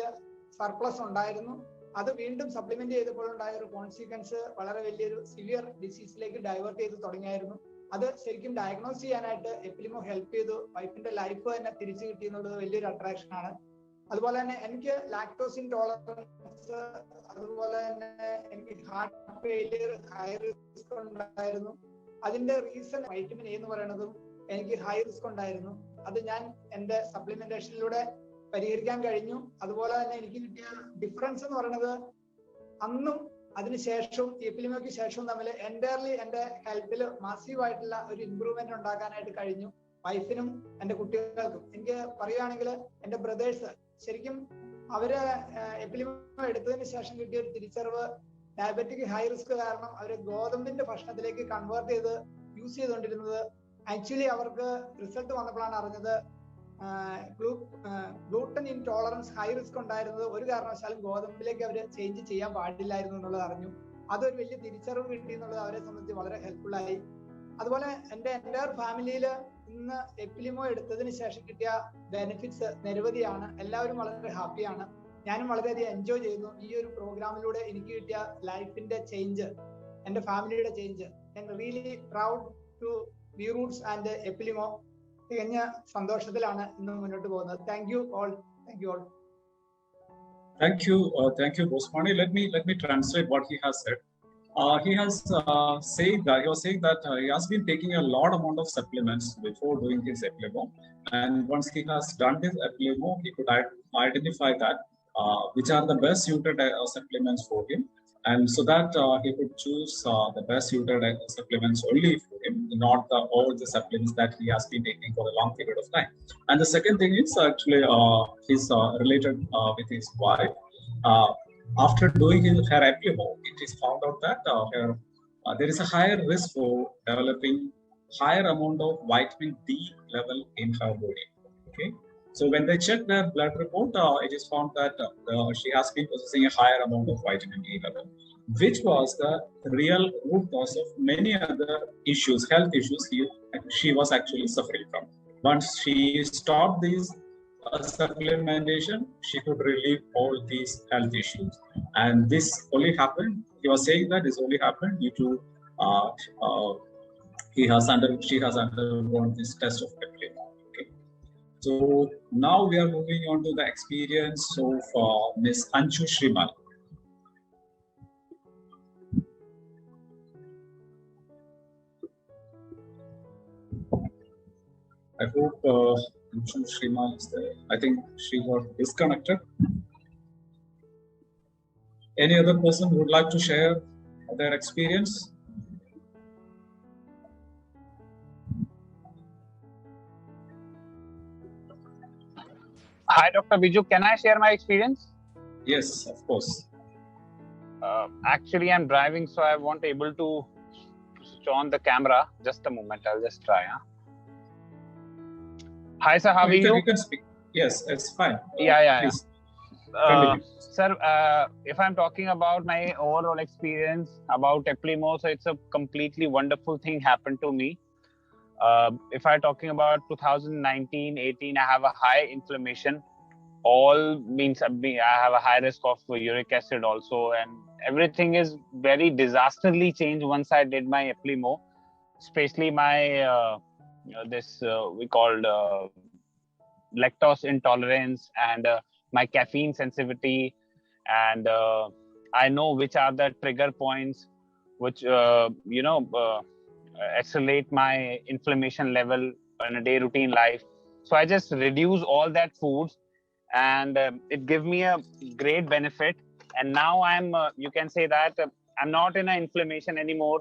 സർപ്ലസ് ഉണ്ടായിരുന്നു. അത് വീണ്ടും സപ്ലിമെന്റ് ചെയ്തപ്പോഴുണ്ടായ ഒരു കോൺസിക്വൻസ് വളരെ വലിയൊരു സിവിയർ ഡിസീസിലേക്ക് ഡൈവേർട്ട് ചെയ്ത് തുടങ്ങിയായിരുന്നു. അത് ശരിക്കും ഡയഗ്നോസ് ചെയ്യാനായിട്ട് എപ്പിലിമോ ഹെൽപ്പ് ചെയ്തു. വൈഫിന്റെ ലൈഫ് തന്നെ തിരിച്ചു കിട്ടി എന്നുള്ളത് വലിയൊരു അട്രാക്ഷൻ ആണ്. അതുപോലെ തന്നെ എനിക്ക് ലാക്ടോസ് ഇൻടോളറൻസ്, അതുപോലെ തന്നെ എനിക്ക് ഹാർട്ട് ഫെയിലിയർ ഹൈ റിസ്ക് ഉണ്ടായിരുന്നു. അതിന്റെ റീസൺ വൈറ്റമിൻ എ എന്ന് പറയുന്നതും എനിക്ക് ഹൈ റിസ്ക് ഉണ്ടായിരുന്നു. അത് ഞാൻ എന്റെ സപ്ലിമെന്റേഷനിലൂടെ പരിഹരിക്കാൻ കഴിഞ്ഞു. അതുപോലെ തന്നെ എനിക്ക് കിട്ടിയ ഡിഫറൻസ് എന്ന് പറയുന്നത്, അന്നും അതിനുശേഷവും എപ്പിലിമോയ്ക്ക് ശേഷവും തമ്മിൽ എൻറ്റയർലി എന്റെ ഹെൽത്തിൽ മാസീവായിട്ടുള്ള ഒരു ഇമ്പ്രൂവ്മെന്റ് ഉണ്ടാക്കാനായിട്ട് കഴിഞ്ഞു. വൈഫിനും എന്റെ കുട്ടികൾക്കും. എനിക്ക് പറയുകയാണെങ്കിൽ എന്റെ ബ്രദേഴ്സ് ശരിക്കും അവര് എപ്പിലിമോ എടുത്തതിന് ശേഷം കിട്ടിയ ഒരു തിരിച്ചറിവ്, ഡയബറ്റിക് ഹൈ റിസ്ക് കാരണം അവര് ഗോതമ്പിന്റെ ഭക്ഷണത്തിലേക്ക് കൺവേർട്ട് ചെയ്ത് യൂസ് ചെയ്തുകൊണ്ടിരുന്നത്. ആക്ച്വലി അവർക്ക് റിസൾട്ട് വന്നപ്പോഴാണ് അറിഞ്ഞത് ഗ്ലൂട്ടൻ ഇൻടോളറൻസ് ഹൈ റിസ്ക് ഉണ്ടായിരുന്നത് ഒരു കാരണവശാലും ഗോതമ്പിലേക്ക് അവർ ചേഞ്ച് ചെയ്യാൻ പാടില്ലായിരുന്നു എന്നുള്ളത് അറിഞ്ഞു. അതൊരു വലിയ തിരിച്ചറിവ് കിട്ടി എന്നുള്ളത് അവരെ സംബന്ധിച്ച് വളരെ ഹെൽപ്ഫുൾ ആയി. അതുപോലെ എൻ്റെ എൻ്റയർ ഫാമിലിയിൽ ഇന്ന് എപ്പിലിമോ എടുത്തതിന് ശേഷം കിട്ടിയ ബെനിഫിറ്റ്സ് നിരവധിയാണ്. എല്ലാവരും വളരെ ഹാപ്പിയാണ്. ഞാനും വളരെയധികം എൻജോയ് ചെയ്യുന്നു. ഈ ഒരു പ്രോഗ്രാമിലൂടെ എനിക്ക് കിട്ടിയ ലൈഫിന്റെ ചേഞ്ച്, എൻ്റെ ഫാമിലിയുടെ ചേഞ്ച്, ഞാൻ really proud to be roots and Eplimo. തികഞ്ഞ സന്തോഷത്തിലാണ് ഇന്ന് മുന്നോട്ട് പോകുന്നത്. Thank you all. Thank you all. Thank you, Bosmani. Let me translate what he has said. He was saying that he has been taking a lot amount of supplements before doing his Eplimo, and once he has done his Eplimo, he could identify that which are the best suited supplements for him, and so that he could choose the best suited supplements only for him, not all the supplements that he has been taking for a long period of time. And the second thing is actually he's related with his wife. After doing her Eplimo, it is found out that there is a higher risk for developing higher amount of vitamin D level in her body. Okay, so when they check their blood report, it is found that she has been possessing a higher amount of vitamin D level, which was the real root cause of many other issues, health issues she was actually suffering from. Once she stopped these supplementation, she could relieve all these health issues, and this only happened. He was saying that this only happened due to she has undergone this test of Eplimo. Okay, so now we are moving on to the experience of Miss Anshu Shrimal. I hope Anshu Shrimal is there. I think she got disconnected. Any other person who would like to share their experience? Hi, Dr. Biju. Can I share my experience? Yes, of course. Actually, I'm driving, so I won't able to switch on the camera. Just a moment. I'll just try. Hi, sir. How are you? You can speak. Yes, it's fine. Yeah. Please. Sir, if I'm talking about my overall experience about Eplimo, so it's a completely wonderful thing happened to me. If I'm talking about 2019-18, I have a high inflammation. All means I have a high risk of uric acid also, and everything is very disastrously changed once I did my Eplimo, especially my we called lactose intolerance and my caffeine sensitivity, and I know which are the trigger points which accelerate my inflammation level in a day routine life. So I just reduce all that foods, and it gave me a great benefit. And now I'm you can say that I'm not in an inflammation anymore.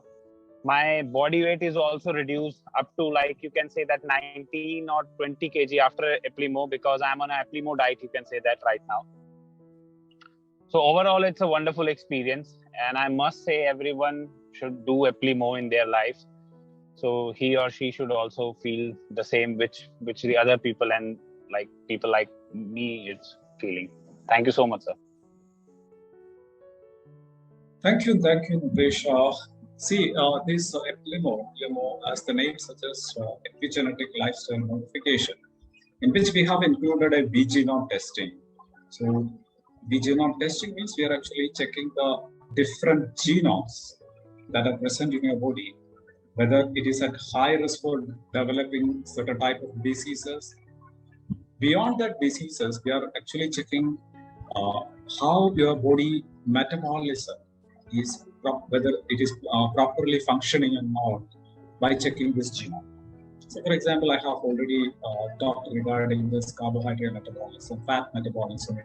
My body weight is also reduced up to, like, you can say that 19 or 20 kg after Eplimo, because I'm on an Eplimo diet, you can say that right now. So overall, it's a wonderful experience, and I must say everyone should do Eplimo in their life. So he or she should also feel the same which the other people and like people like me is feeling. Thank you so much, sir. Thank you, Nadesh. See, this Eplimo, as the name suggests, epigenetic lifestyle modification, in which we have included a B-genome testing. So, B-genome testing means we are actually checking the different genomes that are present in your body, whether it is at high risk for developing certain type of diseases. Beyond that diseases, we are actually checking how your body metabolism is, whether it is properly functioning or not, by checking this genome. So, for example, I have already talked regarding this carbohydrate metabolism, fat metabolism.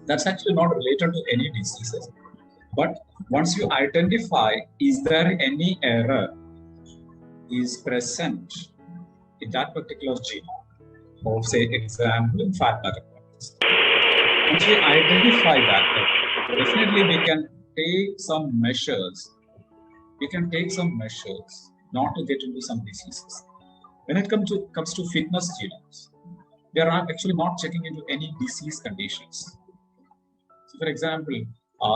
That's actually not related to any diseases. But once you identify, is there any error is present in that particular genome, or say, example, fat metabolism. Once we identify that, definitely we can take some measures. Not to get into some diseases. When it comes to fitness genomes, we are actually not checking into any disease conditions. So, for example,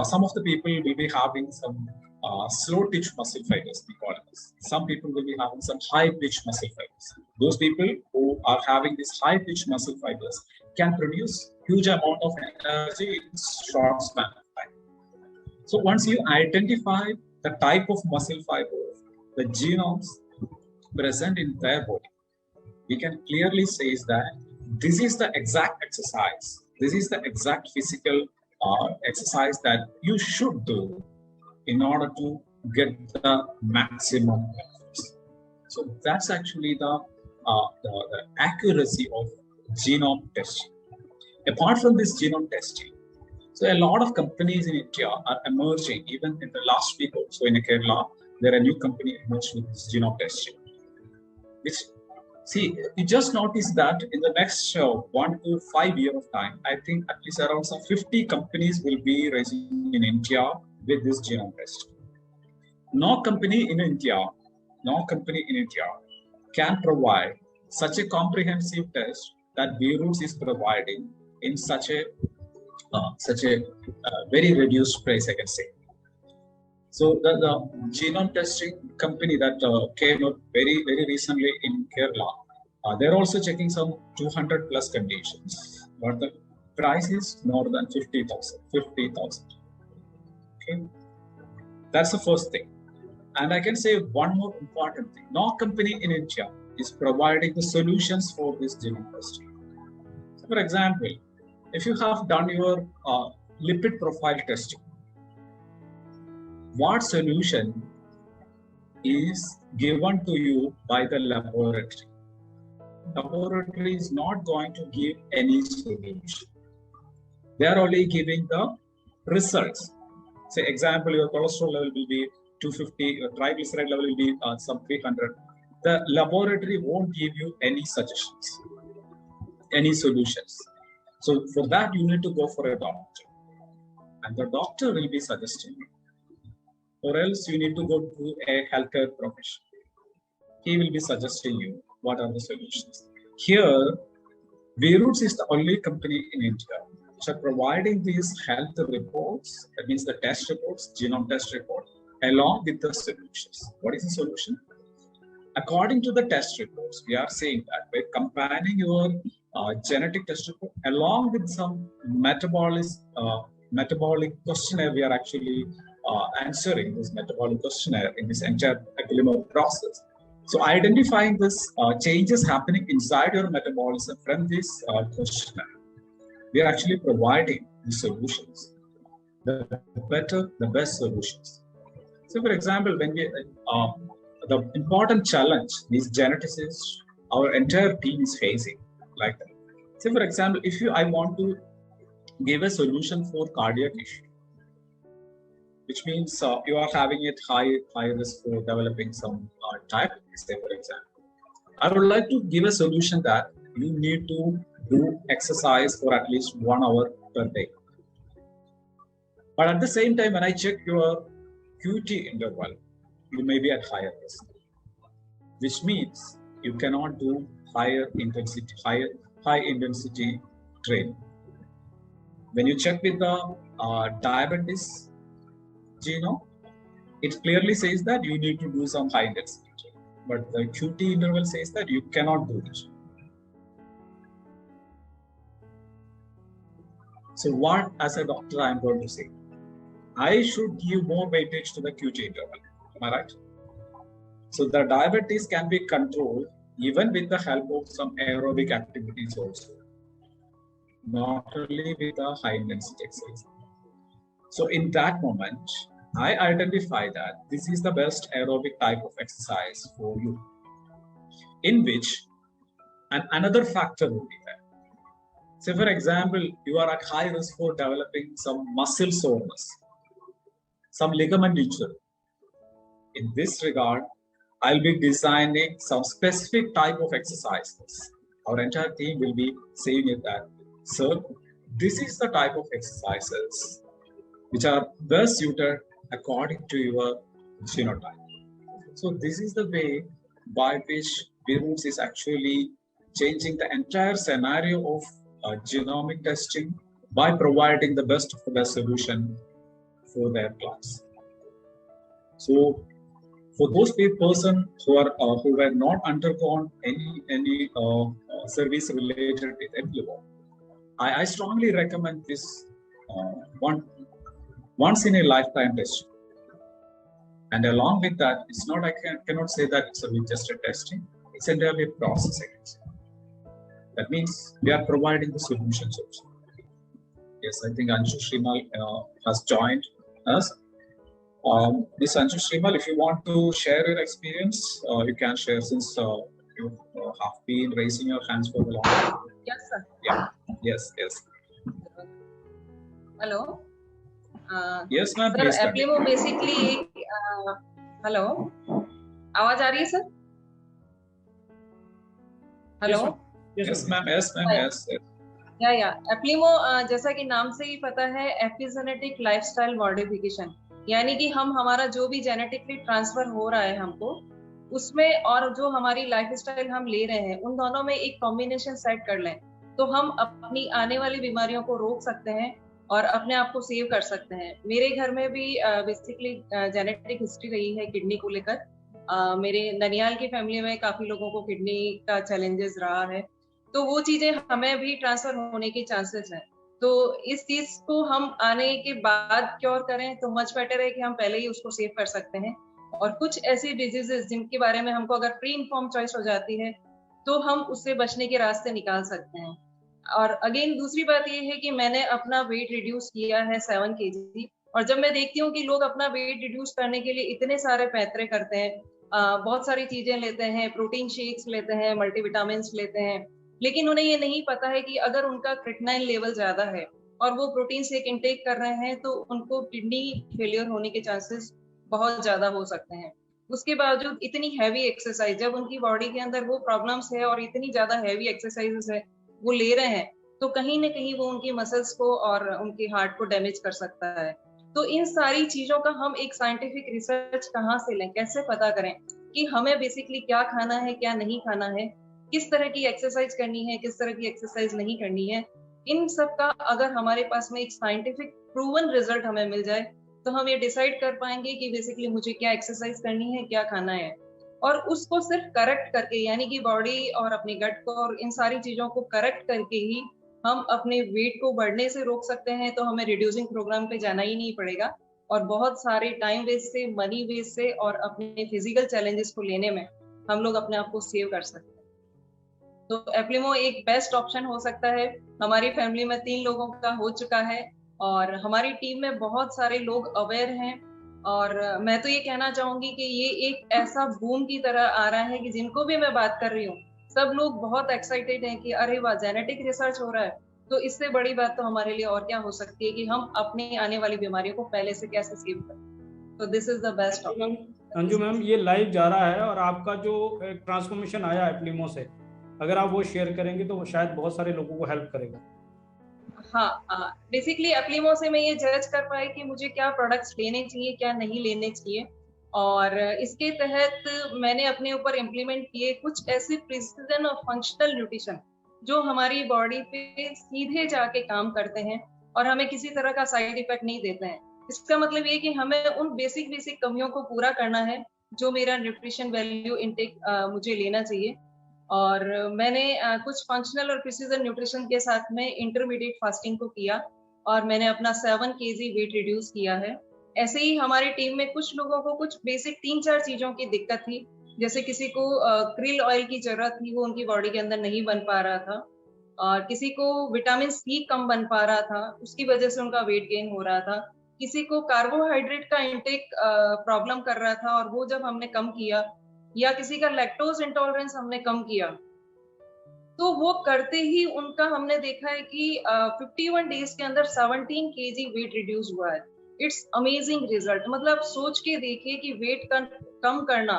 Some of the people will be having some slow twitch muscle fibers, we call it. Some people will be having some high pitch muscle fibers. Those people who are having these high pitch muscle fibers can produce huge amount of energy in short span of time. So once you identify the type of muscle fibers, the genomes present in their body, we can clearly say that this is the exact exercise, this is the exact physical exercise that you should do in order to get the maximum benefits. So that's actually the accuracy of genome testing. Apart from this genome testing, so a lot of companies in India are emerging. Even in the last week or so in Kerala, there are a new company emerged with this genome testing. Which, see, you just notice that in the next 1 to 5 years of time, I think at least around some 50 companies will be rising in India with this genome test. No company in India can provide such a comprehensive test that V-Roots is providing in such a very reduced price, I can say. So the genome testing company that came up very recently in Kerala, they're also checking some 200 plus conditions, but the price is more than 50,000. Okay, that's the first thing. And I can say one more important thing. No company in India is providing the solutions for this genome testing. So for example, if you have done your lipid profile testing, what solution is given to you by the laboratory? Laboratory is not going to give any solution. They are only giving the results. Say, example, your cholesterol level will be 250, your triglyceride level will be some 300. The laboratory won't give you any suggestions, any solutions. So for that, you need to go for a doctor. And the doctor will be suggesting you. Or else you need to go to a healthcare professional. He will be suggesting you what are the solutions. Here, V-Roots is the only company in India which are providing these health reports, that means the test reports, genome test report, along with the solutions. What is the solution? According to the test reports, we are saying that by combining your genetic test report along with some metabolic questionnaire, we are actually answering this metabolic questionnaire in this entire Epilemo process. So identifying this changes happening inside your metabolism from this questionnaire, we are actually providing the solutions, the best solutions. So for example, when we, the important challenge these geneticists, our entire team is facing like that. So for example, if I want to give a solution for cardiac issue, which means you are having a high risk for developing some diabetes, say for example. I would like to give a solution that you need to do exercise for at least 1 hour per day. But at the same time, when I check your QT interval, you may be at higher risk, which means you cannot do high intensity training. When you check with the diabetes genome, it clearly says that you need to do some high intensity training, but the QT interval says that you cannot do it. So what, as a doctor, I am going to say? I should give more weightage to the QT interval. Am I right? So the diabetes can be controlled even with the help of some aerobic activities also, not only with a high intensity exercise. So in that moment, I identify that this is the best aerobic type of exercise for you, in which another factor will be there. So for example, you are at high risk for developing some muscle soreness, some ligament injury. In this regard, I'll be designing some specific type of exercises. Our entire team will be saying it that, sir, this is the type of exercises which are best suited according to your genotype. So this is the way by which V-Roots is actually changing the entire scenario of genomic testing by providing the best of the best solution for their class. So for those person who were not undergone any service related with Eplimo, I strongly recommend this once in a lifetime testing. And along with that, it's not, I cannot say that it's just a testing, it's entirely a process. That means we are providing the solutions also. Yes, I think Anshu Shrimal has joined us. Ms. Anshu Shrimal, if you want to share your experience, you can share, since you have been raising your hands for a long time. Yes, sir. Yeah. Yes. Hello. Yes, ma'am. Sir Eplimo basically hello, आवाज आ रही है sir? Hello. Yes ma'am, yes. या Eplimo जैसा कि नाम से ही पता है, एपिजेनेटिक लाइफस्टाइल मॉडिफिकेशन, यानी कि हम हमारा जो भी जेनेटिकली ट्रांसफर हो रहा है हमको उसमें, और जो हमारी लाइफस्टाइल हम ले रहे हैं, उन दोनों में एक कॉम्बिनेशन सेट कर लें तो हम अपनी आने वाली बीमारियों को रोक सकते हैं और अपने आप को सेव कर सकते हैं। मेरे घर में भी बेसिकली जेनेटिक हिस्ट्री रही है किडनी को लेकर। मेरे ननियाल की फैमिली में काफी लोगों को किडनी का चैलेंजेस रहा है, तो वो चीजें हमें भी ट्रांसफर होने के चांसेस हैं। तो इस चीज को हम आने के बाद क्योर करें तो मच बेटर है कि हम पहले ही उसको सेव कर सकते हैं। और कुछ ऐसी डिजीजेस जिनके बारे में हमको अगर प्री इन्फॉर्म चॉइस हो जाती है तो हम उससे बचने के रास्ते निकाल सकते हैं। और अगेन दूसरी बात ये है कि मैंने अपना वेट रिड्यूस किया है 7 kg, और जब मैं देखती हूँ कि लोग अपना वेट रिड्यूस करने के लिए इतने सारे पैतरे करते हैं, बहुत सारी चीजें लेते हैं, प्रोटीन शेक्स लेते हैं, मल्टीविटामिन लेते हैं, लेकिन उन्हें ये नहीं पता है कि अगर उनका क्रिएटिनिन लेवल ज्यादा है और वो प्रोटीन शेक इंटेक कर रहे हैं तो उनको किडनी फेलियर होने के चांसेस बहुत ज्यादा हो सकते हैं। उसके बावजूद इतनी हैवी एक्सरसाइज, जब उनकी बॉडी के अंदर वो प्रॉब्लम्स है और इतनी ज्यादा हैवी एक्सरसाइजेस है वो ले रहे हैं, तो कहीं ना कहीं वो उनकी मसल्स को और उनके हार्ट को डैमेज कर सकता है। तो इन सारी चीजों का हम एक साइंटिफिक रिसर्च कहाँ से लें, कैसे पता करें कि हमें बेसिकली क्या खाना है, क्या नहीं खाना है, किस तरह की एक्सरसाइज करनी है, किस तरह की एक्सरसाइज नहीं करनी है। इन सब का अगर हमारे पास में एक साइंटिफिक प्रूवन रिजल्ट हमें मिल जाए तो हम ये डिसाइड कर पाएंगे कि बेसिकली मुझे क्या एक्सरसाइज करनी है, क्या खाना है, और उसको सिर्फ करेक्ट करके, यानी कि बॉडी और अपनी गट को और इन सारी चीजों को करेक्ट करके ही हम अपने वेट को बढ़ने से रोक सकते हैं। तो हमें रिड्यूसिंग प्रोग्राम पे जाना ही नहीं पड़ेगा और बहुत सारे टाइम वेस्ट से, मनी वेस्ट से और अपने फिजिकल चैलेंजेस को लेने में हम लोग अपने आप को सेव कर सकते हैं। तो एप्लीमो एक बेस्ट ऑप्शन हो सकता है। हमारी फैमिली में 3 लोगों का हो चुका है और हमारी टीम में बहुत सारे लोग अवेयर हैं, और मैं तो ये कहना चाहूंगी कि ये एक ऐसा बूम की तरह आ रहा है कि जिनको भी मैं बात कर रही हूँ सब लोग बहुत एक्साइटेड हैं कि अरे वाह, जेनेटिक रिसर्च हो रहा है, तो इससे बड़ी बात तो हमारे लिए और क्या हो सकती है कि हम अपनी आने वाली बीमारियों को पहले से कैसे सेव करें। तो this is the best option. Anju ma'am, ये लाइव जा रहा है और आपका जो ट्रांसफॉर्मेशन आया एप्लीमो से, अगर आप वो शेयर करेंगे तो वो शायद बहुत सारे लोगों को हेल्प करेगा। हाँ, बेसिकली एप्लीमो से मैं ये जज कर पाई कि मुझे क्या प्रोडक्ट्स लेने चाहिए, क्या नहीं लेने चाहिए, और इसके तहत मैंने अपने ऊपर इम्प्लीमेंट किए कुछ ऐसे प्रिसीजन और फंक्शनल न्यूट्रिशन जो हमारी बॉडी पे सीधे जाके काम करते हैं और हमें किसी तरह का साइड इफेक्ट नहीं देते हैं। इसका मतलब ये कि हमें उन बेसिक कमियों को पूरा करना है जो मेरा न्यूट्रिशन वैल्यू इनटेक मुझे लेना चाहिए। और मैंने कुछ फंक्शनल और प्रिसीजन न्यूट्रिशन के साथ में इंटरमीडिएट फास्टिंग को किया और मैंने अपना 7 kg वेट रिड्यूस किया है। ऐसे ही हमारी टीम में कुछ लोगों को कुछ बेसिक 3-4 चीजों की दिक्कत थी, जैसे किसी को क्रिल ऑयल की जरूरत थी, वो उनकी बॉडी के अंदर नहीं बन पा रहा था, और किसी को विटामिन सी कम बन पा रहा था, उसकी वजह से उनका वेट गेन हो रहा था, किसी को कार्बोहाइड्रेट का इंटेक प्रॉब्लम कर रहा था और वो जब हमने कम किया, या किसी का लैक्टोज इंटॉलरेंस हमने कम किया, तो वो करते ही उनका हमने देखा है कि 51 डेज के अंदर 17 kg वेट रिड्यूस हुआ है। It's amazing result. मतलब सोच के देखिए कि वेट कम करना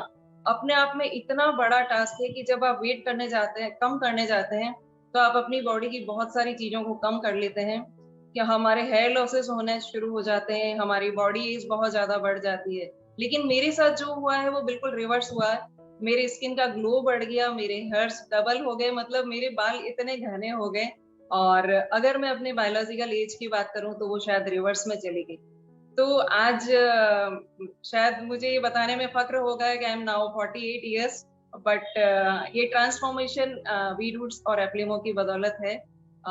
अपने आप में इतना बड़ा टास्क है कि जब आप वेट करने जाते हैं, कम करने जाते हैं, तो आप अपनी बॉडी की बहुत सारी चीजों को कम कर लेते हैं। कि हमारे हेयर लॉसेस होने शुरू हो जाते हैं, हमारी बॉडी एज बहुत ज्यादा बढ़ जाती है। लेकिन मेरे साथ जो हुआ है वो बिल्कुल रिवर्स हुआ है। मेरे स्किन का ग्लो बढ़ गया, मेरे हेयर्स डबल हो गए, मतलब मेरे बाल इतने घने हो गए। और अगर मैं अपने बायोलॉजिकल एज की बात करूं तो वो शायद रिवर्स में चली गई। तो आज शायद मुझे ये बताने में फक्र होगा कि I am now 48 years, but ये ट्रांसफॉर्मेशन वी रूट्स और एप्लिमो की बदौलत है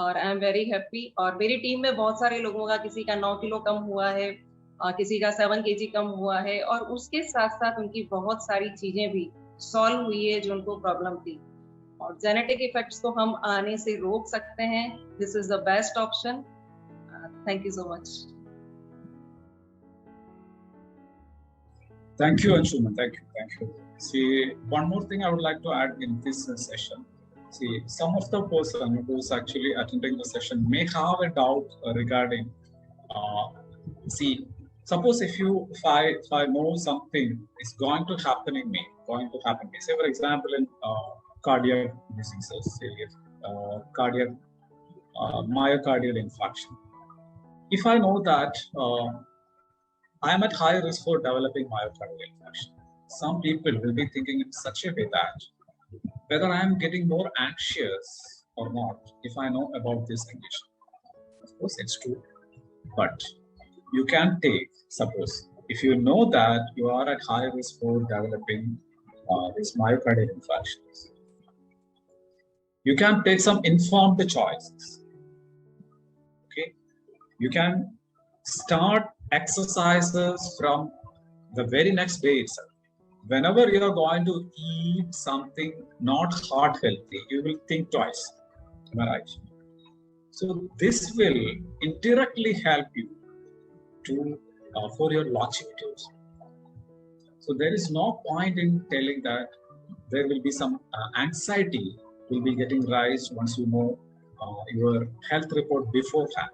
और आई एम वेरी हैप्पी। और मेरी टीम में बहुत सारे लोगों का, किसी का 9 किलो कम हुआ है, किसी का 7 kg कम हुआ है, और उसके साथ साथ उनकी बहुत सारी चीजें भी सॉल्व हुई है जो उनको प्रॉब्लम थी। और जेनेटिक इफेक्ट्स को हम आने से रोक सकते हैं। This is the best option. Thank you so much. Thank you, Anshuman. Thank you. Thank you. See, one more thing I would like to add in this session. See, some of the person who's actually attending the session may have a doubt regarding. See, suppose if I know something is going to happen in me, Say for example in cardiac diseases, say myocardial infarction. If I know that I am at high risk for developing myocardial infarction, some people will be thinking in such a way that whether I am getting more anxious or not if I know about this condition. Of course, it's true. But you can take, suppose, if you know that you are at high risk for developing these myocardial infarctions, you can take some informed choices. Okay? You can start exercises from the very next day itself. Whenever you are going to eat something not heart healthy, you will think twice. Am I right? So this will indirectly help you to for your longevity. So there is no point in telling that there will be some anxiety will be getting raised once you know your health report beforehand.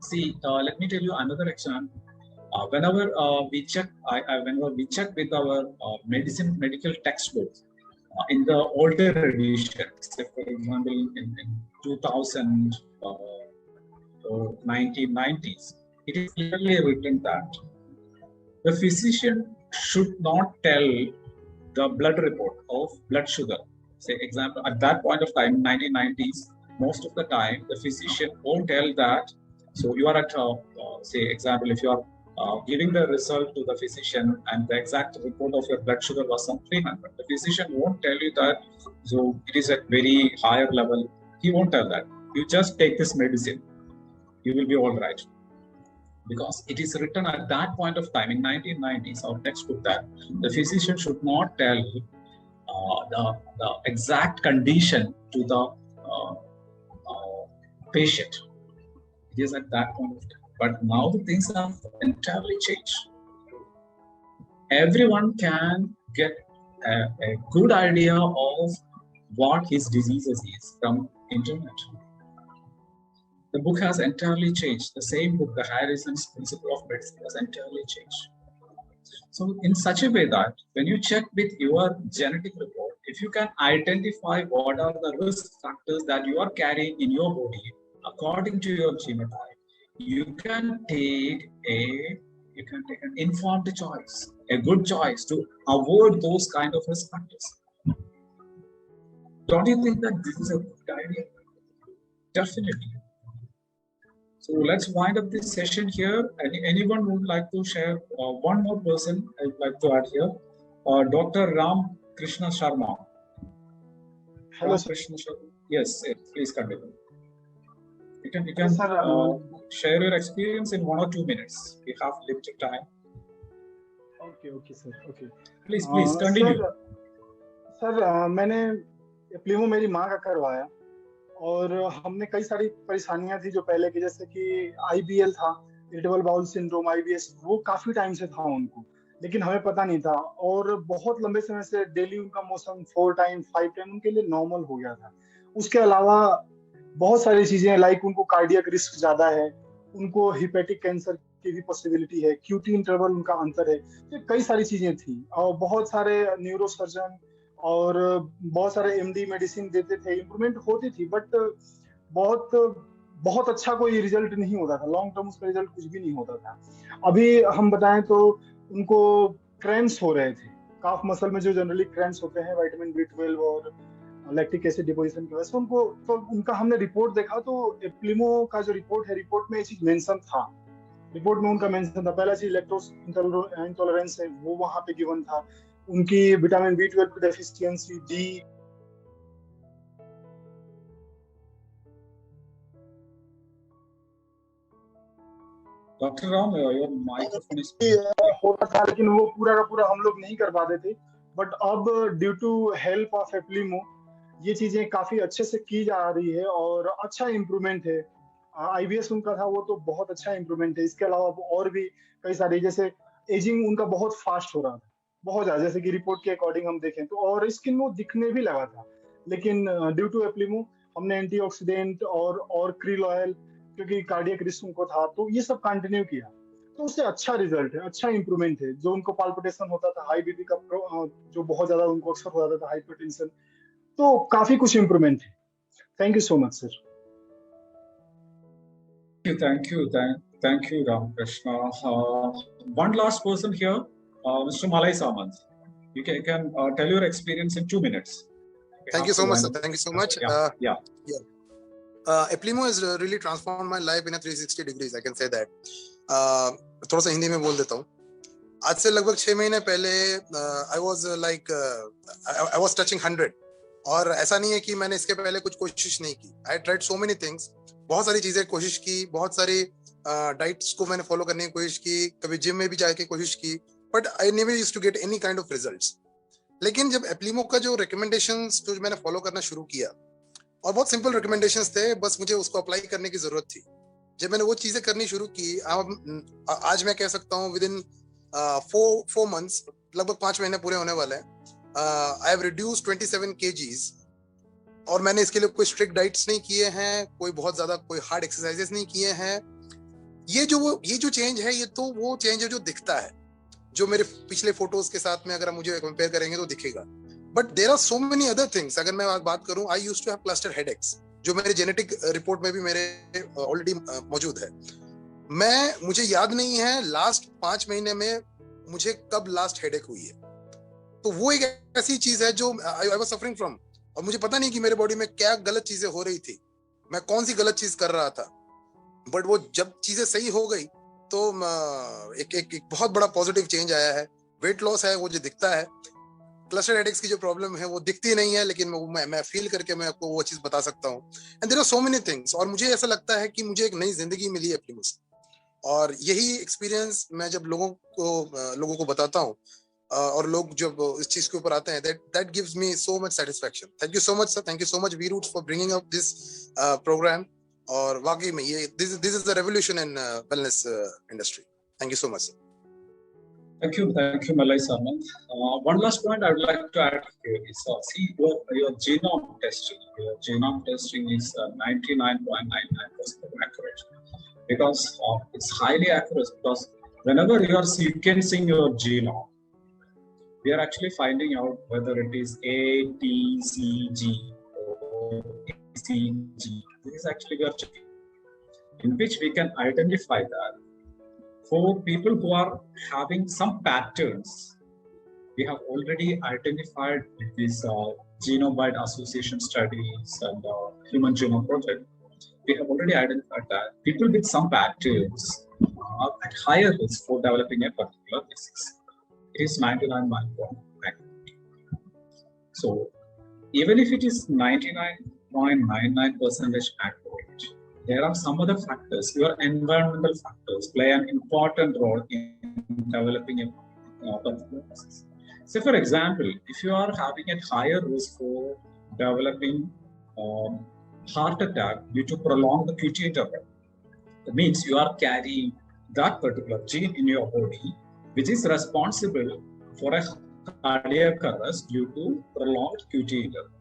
See, let me tell you another example. Whenever we check with our medical textbooks in the older editions, say for example in 2000 or 1990s, it is clearly written that the physician should not tell the blood report of blood sugar. Say example, at that point of time, 1990s, most of the time the physician won't tell that. So you are at, say example, if you are giving the result to the physician and the exact report of your blood sugar was some 300, the physician won't tell you that, so it is at very higher level. He won't tell that. You just take this medicine, you will be all right. Because it is written at that point of time in 1990s, our textbook, that the physician should not tell the exact condition to the patient. It is at that point of time. But now the things have entirely changed. Everyone can get a good idea of what his diseases is from internet. The book has entirely changed. The same book, the Harrison's Principle of Medicine, has entirely changed. So in such a way that when you check with your genetic report, if you can identify what are the risk factors that you are carrying in your body according to your genotype, you can take an informed choice, a good choice to avoid those kind of risk factors. Don't you think that this is a good idea? Definitely. So let's wind up this session here. Anyone who would like to share? One more person I would like to add here, Dr. Ram Krishna Sharma. Hello, Krishna Sharma. Yes, please continue. You can share your experience in 1 or 2 minutes. We have limited time. Okay, sir. Okay. Please continue. Sir मैंने एप्लिमो मेरी माँ का करवाया और हमने कई सारी परेशानियां थी जो पहले की, जैसे कि IBL था, इरिटेबल बाउल सिंड्रोम, IBS, वो काफी टाइम से था उनको, लेकिन हमें पता नहीं था। और बहुत लंबे समय से डेली उनका मोशन 4 टाइम 5 टाइम उनके लिए नॉर्मल हो गया था। उसके अलावा बहुत सारी चीजें, लाइक उनको कार्डियक रिस्क ज्यादा है, उनको हिपेटिक कैंसर की भी पॉसिबिलिटी है, QT इंटरवल उनका अंतर है, तो कई सारी चीजें थी। और बहुत सारे न्यूरोसर्जन और बहुत सारे MD मेडिसिन देते थे, इम्प्रूवमेंट होती थी, बट बहुत अच्छा कोई रिजल्ट नहीं होता था, लॉन्ग टर्म उसका रिजल्ट कुछ भी नहीं होता था। अभी हम बताएं तो उनको क्रैम्प्स हो रहे थे, काफ मसल में जो जनरली क्रैम्प्स होते हैं विटामिन B12 और लैक्टिक एसिड डिपोजिशन की वजह से उनको, तो उनका हमने रिपोर्ट देखा तो एप्लिमो का जो रिपोर्ट है, रिपोर्ट में ये चीज मेंशन था। रिपोर्ट में उनका मेंशन था। पहला चीज लैक्टोज इंटॉलरेंस है, वो वहां पे गिवन था। उनकी विटामिन B12 की deficiency, D. Doctor Ram, your microphone is होता था, लेकिन वो पूरा का पूरा हम लोग नहीं कर पाते थे। बट अब ड्यू टू हेल्प ऑफ एप्लीमो ये चीजें काफी अच्छे से की जा रही है और अच्छा इम्प्रूवमेंट है। IBS उनका था, वो तो बहुत अच्छा इम्प्रूवमेंट है। इसके अलावा और भी कई सारी, जैसे एजिंग उनका बहुत फास्ट हो रहा था, बहुत ज्यादा, जैसे कि रिपोर्ट के अकॉर्डिंग हम देखें तो, और स्किन वो दिखने भी लगा था। लेकिन ड्यू टू एप्लीमो हमने एंटीऑक्सीडेंट और क्रिल ऑयल, क्योंकि कार्डियक रिस्क उनको था, तो ये सब कंटिन्यू किया, तो उससे अच्छा रिजल्ट है, अच्छा इंप्रूवमेंट है। जो उनको पाल्पिटेशन होता था, हाई बीपी का जो बहुत ज्यादा उनको अक्सर हो जाता था, हाइपरटेंशन, तो काफी कुछ इंप्रूवमेंट है। Thank you so much sir. Thank you, Ramakrishna. One last person here, Mr. Malay Samant. You can tell your experience in 2 minutes. Thank you so much, sir. Thank you so much. Yeah. Eplimo has really transformed my life in a 360 degrees. I can say that. थोड़ा सा हिंदी में बोल देता हूँ। आज से लगभग 6 महीने पहले I was touching 100. और ऐसा नहीं है कि मैंने इसके पहले कुछ कोशिश नहीं की। I tried so many things. बहुत सारी चीजें कोशिश की, बहुत सारी डाइट्स को मैंने फॉलो करने की कोशिश की, कभी जिम में भी जाके कोशिश की, but I never used to get any kind of results. लेकिन जब एप्लीमो का जो रिकमेंडेशंस जो मैंने फॉलो करना शुरू किया, और बहुत सिंपल रिकमेंडेशंस थे, बस मुझे उसको अप्लाई करने की जरूरत थी। जब मैंने वो चीजें करनी शुरू की, आज मैं कह सकता हूँ विद इन 4 months, लगभग 5 महीने पूरे होने वाले हैं, आई हैव रिड्यूस्ड 27 kgs। और मैंने इसके लिए कोई स्ट्रिक्ट डाइट्स नहीं किए हैं, कोई बहुत ज्यादा कोई हार्ड एक्सरसाइजेस नहीं किए हैं। ये जो चेंज है, ये तो वो चेंज है जो दिखता है, जो मेरे पिछले फोटोज के साथ में अगर हम मुझे कंपेयर करेंगे तो दिखेगा। But there are so many other things. अगर मैं बात करूं, I used to have cluster headaches, जो मेरे जेनेटिक रिपोर्ट में भी मेरे ऑलरेडी मौजूद है। मुझे याद नहीं है लास्ट 5 महीने में मुझे कब लास्ट हेडेक हुई है। तो वो एक ऐसी चीज है जो आई वाज सफरिंग फ्रॉम, और मुझे पता नहीं कि मेरे बॉडी में क्या गलत चीजें हो रही थी, मैं कौन सी गलत चीज कर रहा था। बट वो जब चीजें सही हो गई तो एक बहुत बड़ा पॉजिटिव चेंज आया है। वेट लॉस है, वो जो दिखता है। क्लस्टर हेडेक्स की जो प्रॉब्लम है वो दिखती नहीं है, लेकिन मैं फील करके मैं आपको वो चीज बता सकता हूँ। And there are so many things. और मुझे ऐसा लगता है कि मुझे एक नई जिंदगी मिली है एप्लीमो से, और यही एक्सपीरियंस मैं जब लोगों को बताता हूँ और लोग जब इस चीज के ऊपर आते हैं, that gives me so much satisfaction. Thank you so much sir, thank you so much V-Roots for bringing up this program. और वाकई में ये this is the revolution in wellness industry. Thank you so much sir. Thank you Malay Samant. One last point I would like to add here is see your genome testing. Your genome testing is 99.99% accurate, because it's highly accurate, because whenever you are sequencing your genome, we are actually finding out whether it is A, T, C, G or C, G. This is actually we are checking, in which we can identify that for people who are having some patterns. We have already identified with this genome-wide association studies and Human Genome Project. We have already identified that people with some patterns are at higher risk for developing a particular disease. It is 99.9%. So even if it is 99.99% accurate, there are some other factors. Your environmental factors play an important role in developing a particular disease. So for example, if you are having a higher risk for developing heart attack due to prolonged QT interval, that means you are carrying that particular gene in your body, which is responsible for a cardiac arrest due to prolonged QT interval.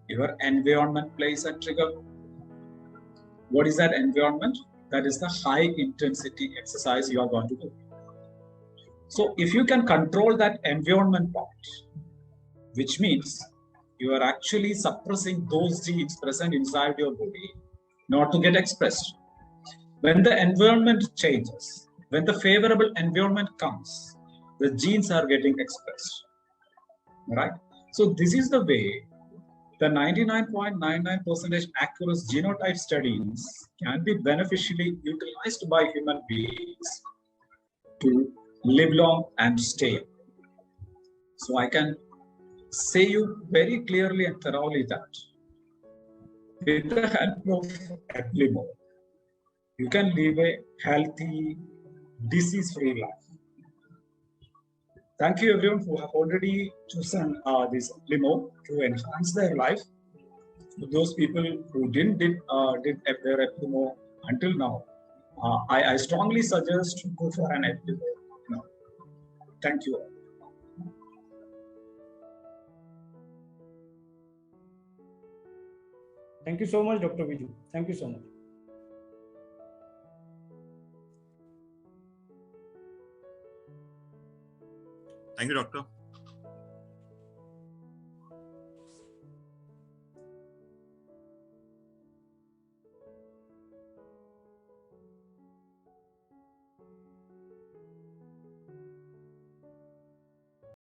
Your environment plays a trigger. What is that environment? That is the high intensity exercise you are going to do. So if you can control that environment part, which means you are actually suppressing those genes present inside your body not to get expressed. When the environment changes, when the favorable environment comes, the genes are getting expressed, right? So this is the way The 99.99% accurate genotype studies can be beneficially utilized by human beings to live long and stay. So I can say you very clearly and thoroughly that with the help of Eplimo, you can live a healthy, disease-free life. Thank you everyone who have already chosen this Eplimo to enhance their life. To those people who did their Eplimo until now, I strongly suggest to go for an Eplimo. Thank you all. Thank you so much, Dr. Biju. Thank you so much. Thank you, doctor.